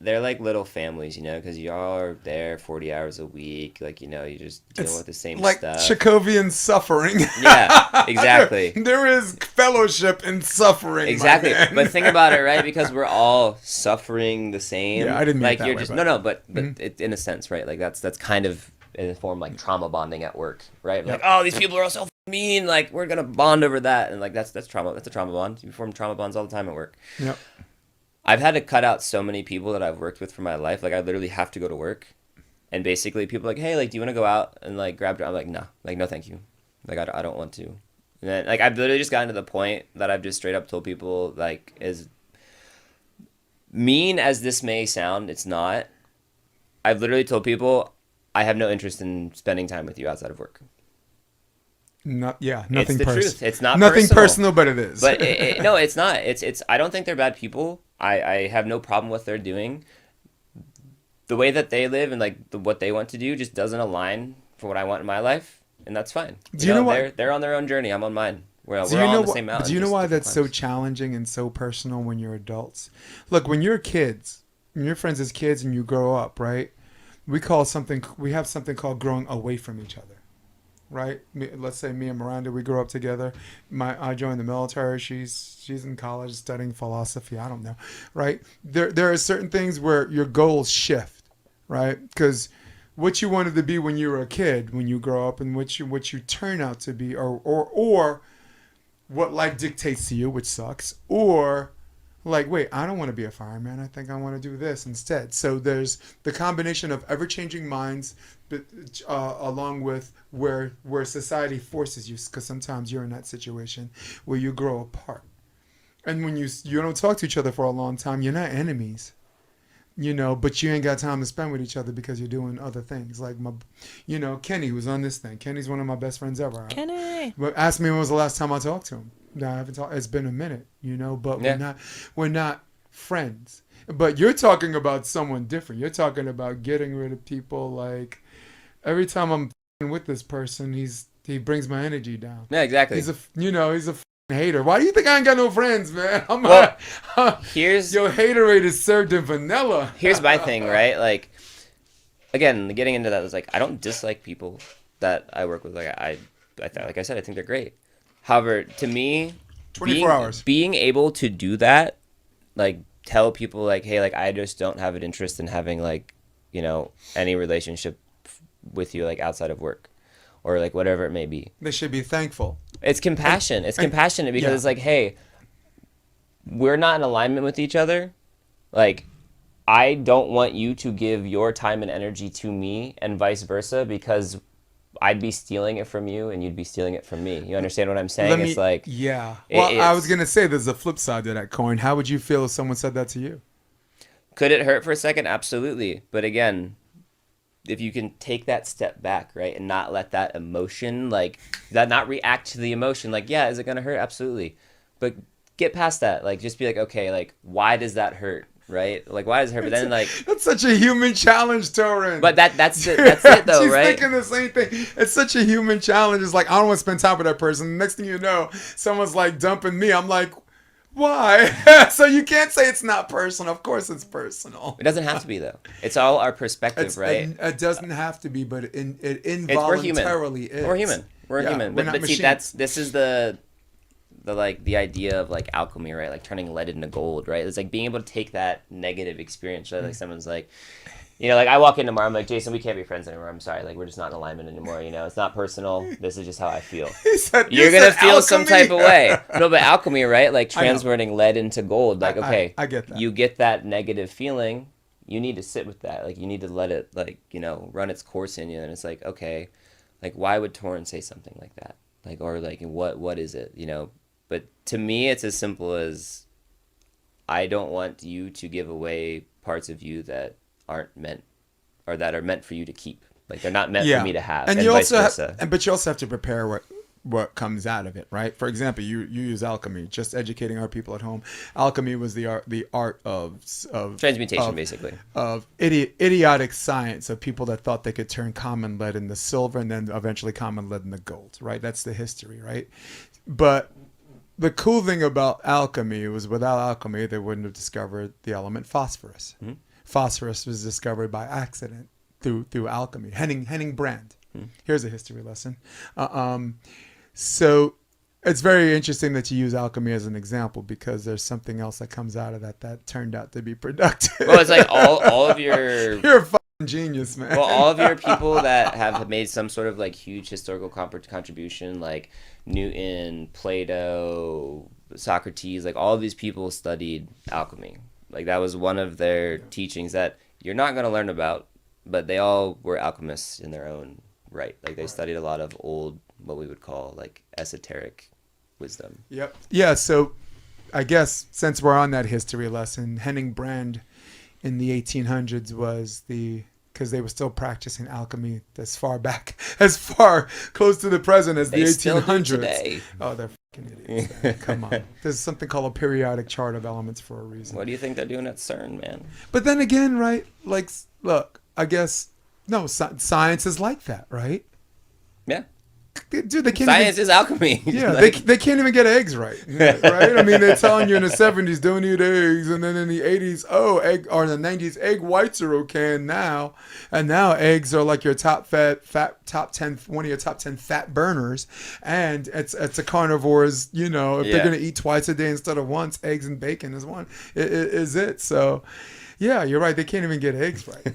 they're like little families, you know, because y'all are there 40 hours a week. Like, you know, you're just dealing with the same like stuff. Chekhovian suffering. Yeah, exactly. There is fellowship in suffering. Exactly. But think about it, right? Because we're all suffering the same. Yeah, I didn't mean like it that you're way, just but... but it, in a sense, right? Like that's kind of in a form like trauma bonding at work, right? Yep. Like, oh, these people are so mean. Like we're gonna bond over that, and like that's trauma. That's a trauma bond. You form trauma bonds all the time at work. Yep. I've had to cut out so many people that I've worked with for my life. Like I literally have to go to work, and basically people are like, hey, like, do you want to go out and like grab? I'm like, no, like no, thank you. Like I don't want to. And then like I've literally just gotten to the point that I've just straight up told people, like, as mean as this may sound, it's not. I've literally told people I have no interest in spending time with you outside of work. Nothing It's the personal. truth. It's not nothing personal, but it is. But no, it's not. It's. I don't think they're bad people. I have no problem with what they're doing. The way that they live and like what they want to do just doesn't align for what I want in my life, and that's fine. Do you know what? They're on their own journey. I'm on mine. We're all Do you on know the same mountain. Do you know just why different that's so climbs. challenging and so personal when you're adults? Look, when you're kids, when you're friends as kids and you grow up, right? We have something called growing away from each other. Right? Let's say me and Miranda, we grew up together. I joined the military. She's in college studying philosophy. I don't know. Right? There are certain things where your goals shift, right? Because what you wanted to be when you were a kid, when you grow up, and what you turn out to be, or what life dictates to you, which sucks, or like, wait, I don't want to be a fireman. I think I want to do this instead. So there's the combination of ever-changing minds, but along with where society forces you, because sometimes you're in that situation where you grow apart, and when you don't talk to each other for a long time, you're not enemies, you know, but you ain't got time to spend with each other because you're doing other things. Like Kenny, who's on this thing. Kenny's one of my best friends ever. Kenny. But ask me when was the last time I talked to him. No, I haven't talked. It's been a minute, you know. But Yeah. we're not friends. But you're talking about someone different. You're talking about getting rid of people. Like every time I'm with this person, he brings my energy down. Yeah, exactly. He's a hater. Why do you think I ain't got no friends, man? Here's your haterade is served in vanilla. Here's my thing, right? Like, again, getting into that is like I don't dislike people that I work with. Like like I said, I think they're great. However, to me, 24 hours. Being able to do that, like tell people like, hey, like I just don't have an interest in having like, you know, any relationship with you like outside of work, or like whatever it may be. They should be thankful. It's compassion. It's compassionate because it's like, hey, we're not in alignment with each other. Like, I don't want you to give your time and energy to me and vice versa, because I'd be stealing it from you and you'd be stealing it from me. You understand what I'm saying? It's like... Yeah. Well, I was going to say there's a flip side to that coin. How would you feel if someone said that to you? Could it hurt for a second? Absolutely. But again, if you can take that step back, right, and not let that emotion, like, not react to the emotion, like, yeah, is it going to hurt? Absolutely. But get past that. Like, just be like, okay, like, why does that hurt? Right? Like, why does it hurt? But then, like... That's such a human challenge, Torin. But that's it, though, She's right? She's thinking the same thing. It's such a human challenge. It's like, I don't want to spend time with that person. Next thing you know, someone's, like, dumping me. I'm like, why? So you can't say it's not personal. Of course it's personal. It doesn't have to be, though. It's all our perspective, right? It doesn't have to be, but it we're human. involuntarily is. We're human. We're human. We're not But see, machines. this is the like the idea of like alchemy, right? Like turning lead into gold, right? It's like being able to take that negative experience, right? Like someone's like, you know, like I walk in tomorrow, I'm like, Jason, we can't be friends anymore. I'm sorry, like we're just not in alignment anymore. You know, it's not personal. This is just how I feel. You're gonna feel some type of way. No, but alchemy, right? Like transferring lead into gold. Like, okay, I get that. You get that negative feeling. You need to sit with that. Like you need to let it, like, you know, run its course in you. And it's like, okay, like why would Torin say something like that? Like, or like what is it? You know. But to me, it's as simple as I don't want you to give away parts of you that aren't meant, or that are meant for you to keep. Like they're not meant for me to have, and you vice also versa. but you also have to prepare what comes out of it, right? For example, you use alchemy. Just educating our people at home. Alchemy was the art of transmutation, basically, of idiotic science of people that thought they could turn common lead into silver and then eventually common lead into gold, right? That's the history, right? But the cool thing about alchemy was without alchemy, they wouldn't have discovered the element phosphorus. Mhm. Phosphorus was discovered by accident through alchemy. Henning Brand. Here's a history lesson. So it's very interesting that you use alchemy as an example because there's something else that comes out of that turned out to be productive. Well, it's like all of your You're a fucking genius, man. well, all of your people that have made some sort of like huge historical contribution, like Newton, Plato, Socrates, like all of these people studied alchemy. Like that was one of their teachings that you're not going to learn about, but they all were alchemists in their own right. Like they studied a lot of old, what we would call like esoteric wisdom. Yep. Yeah. So I guess since we're on that history lesson, Henning Brand in the 1800s was because they were still practicing alchemy as far close to the present as They the still do 1800s. today. Oh, they're fucking idiots. Man. Come on. There's something called a periodic chart of elements for a reason. What do you think they're doing at CERN, man? But then again, right? Like, look, I guess, no, science is like that, right? Yeah. Dude, they can't Science is alchemy. Yeah, Like, they can't even get eggs right, right? I mean, they're telling you in the 70s, don't eat eggs, and then in the 80s, or in the 90s, egg whites are okay now, and now eggs are like your top 10, one of your top 10 fat burners, and it's a carnivore's, if they're gonna eat twice a day instead of once, eggs and bacon is one, is it? So, yeah, you're right. They can't even get eggs right.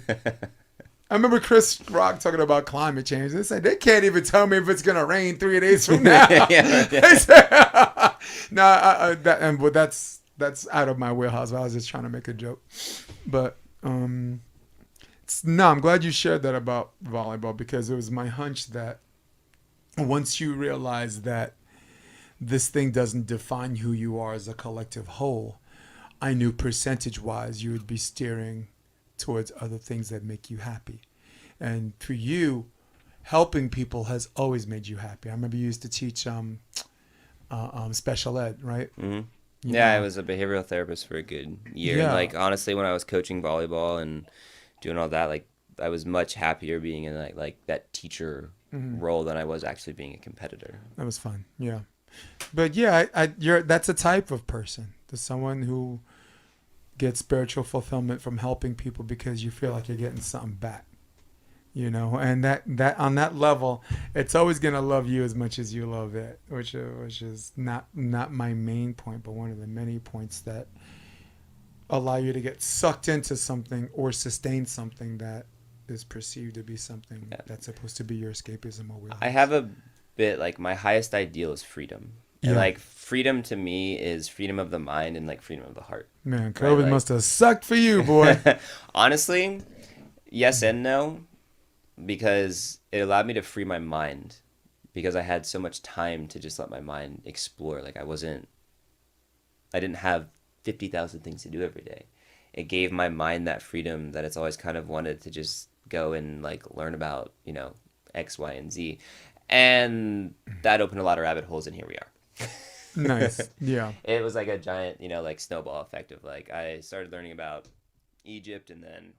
I remember Chris Rock talking about climate change. They said they can't even tell me if it's gonna rain 3 days from now. They said, but that's out of my wheelhouse. I was just trying to make a joke. But I'm glad you shared that about volleyball because it was my hunch that once you realize that this thing doesn't define who you are as a collective whole, I knew percentage-wise you would be steering towards other things that make you happy. And for you, helping people has always made you happy. I remember you used to teach special ed, right? Mm-hmm. Yeah, I was a behavioral therapist for a good year. Yeah. And like honestly, when I was coaching volleyball and doing all that, like I was much happier being in like that teacher role than I was actually being a competitor. That was fun. Yeah. But yeah, that's a type of person. There's someone who get spiritual fulfillment from helping people because you feel like you're getting something back, and that on that level, it's always going to love you as much as you love it, which is not my main point, but one of the many points that allow you to get sucked into something or sustain something that is perceived to be something that's supposed to be your escapism or wheelhouse. I have a bit like my highest ideal is freedom. And like freedom to me is freedom of the mind and like freedom of the heart. Man, COVID must have sucked for you, boy. Honestly, yes and no, because it allowed me to free my mind because I had so much time to just let my mind explore. Like I didn't have 50,000 things to do every day. It gave my mind that freedom that it's always kind of wanted to just go and like learn about, X, Y, and Z. And that opened a lot of rabbit holes and here we are. Nice. Yeah. It was like a giant, like snowball effect of like I started learning about Egypt and then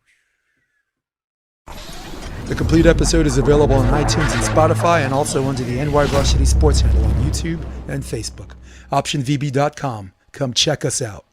The complete episode is available on iTunes and Spotify and also under the NY Varsity Sports handle on YouTube and Facebook. OptionVB.com. Come check us out.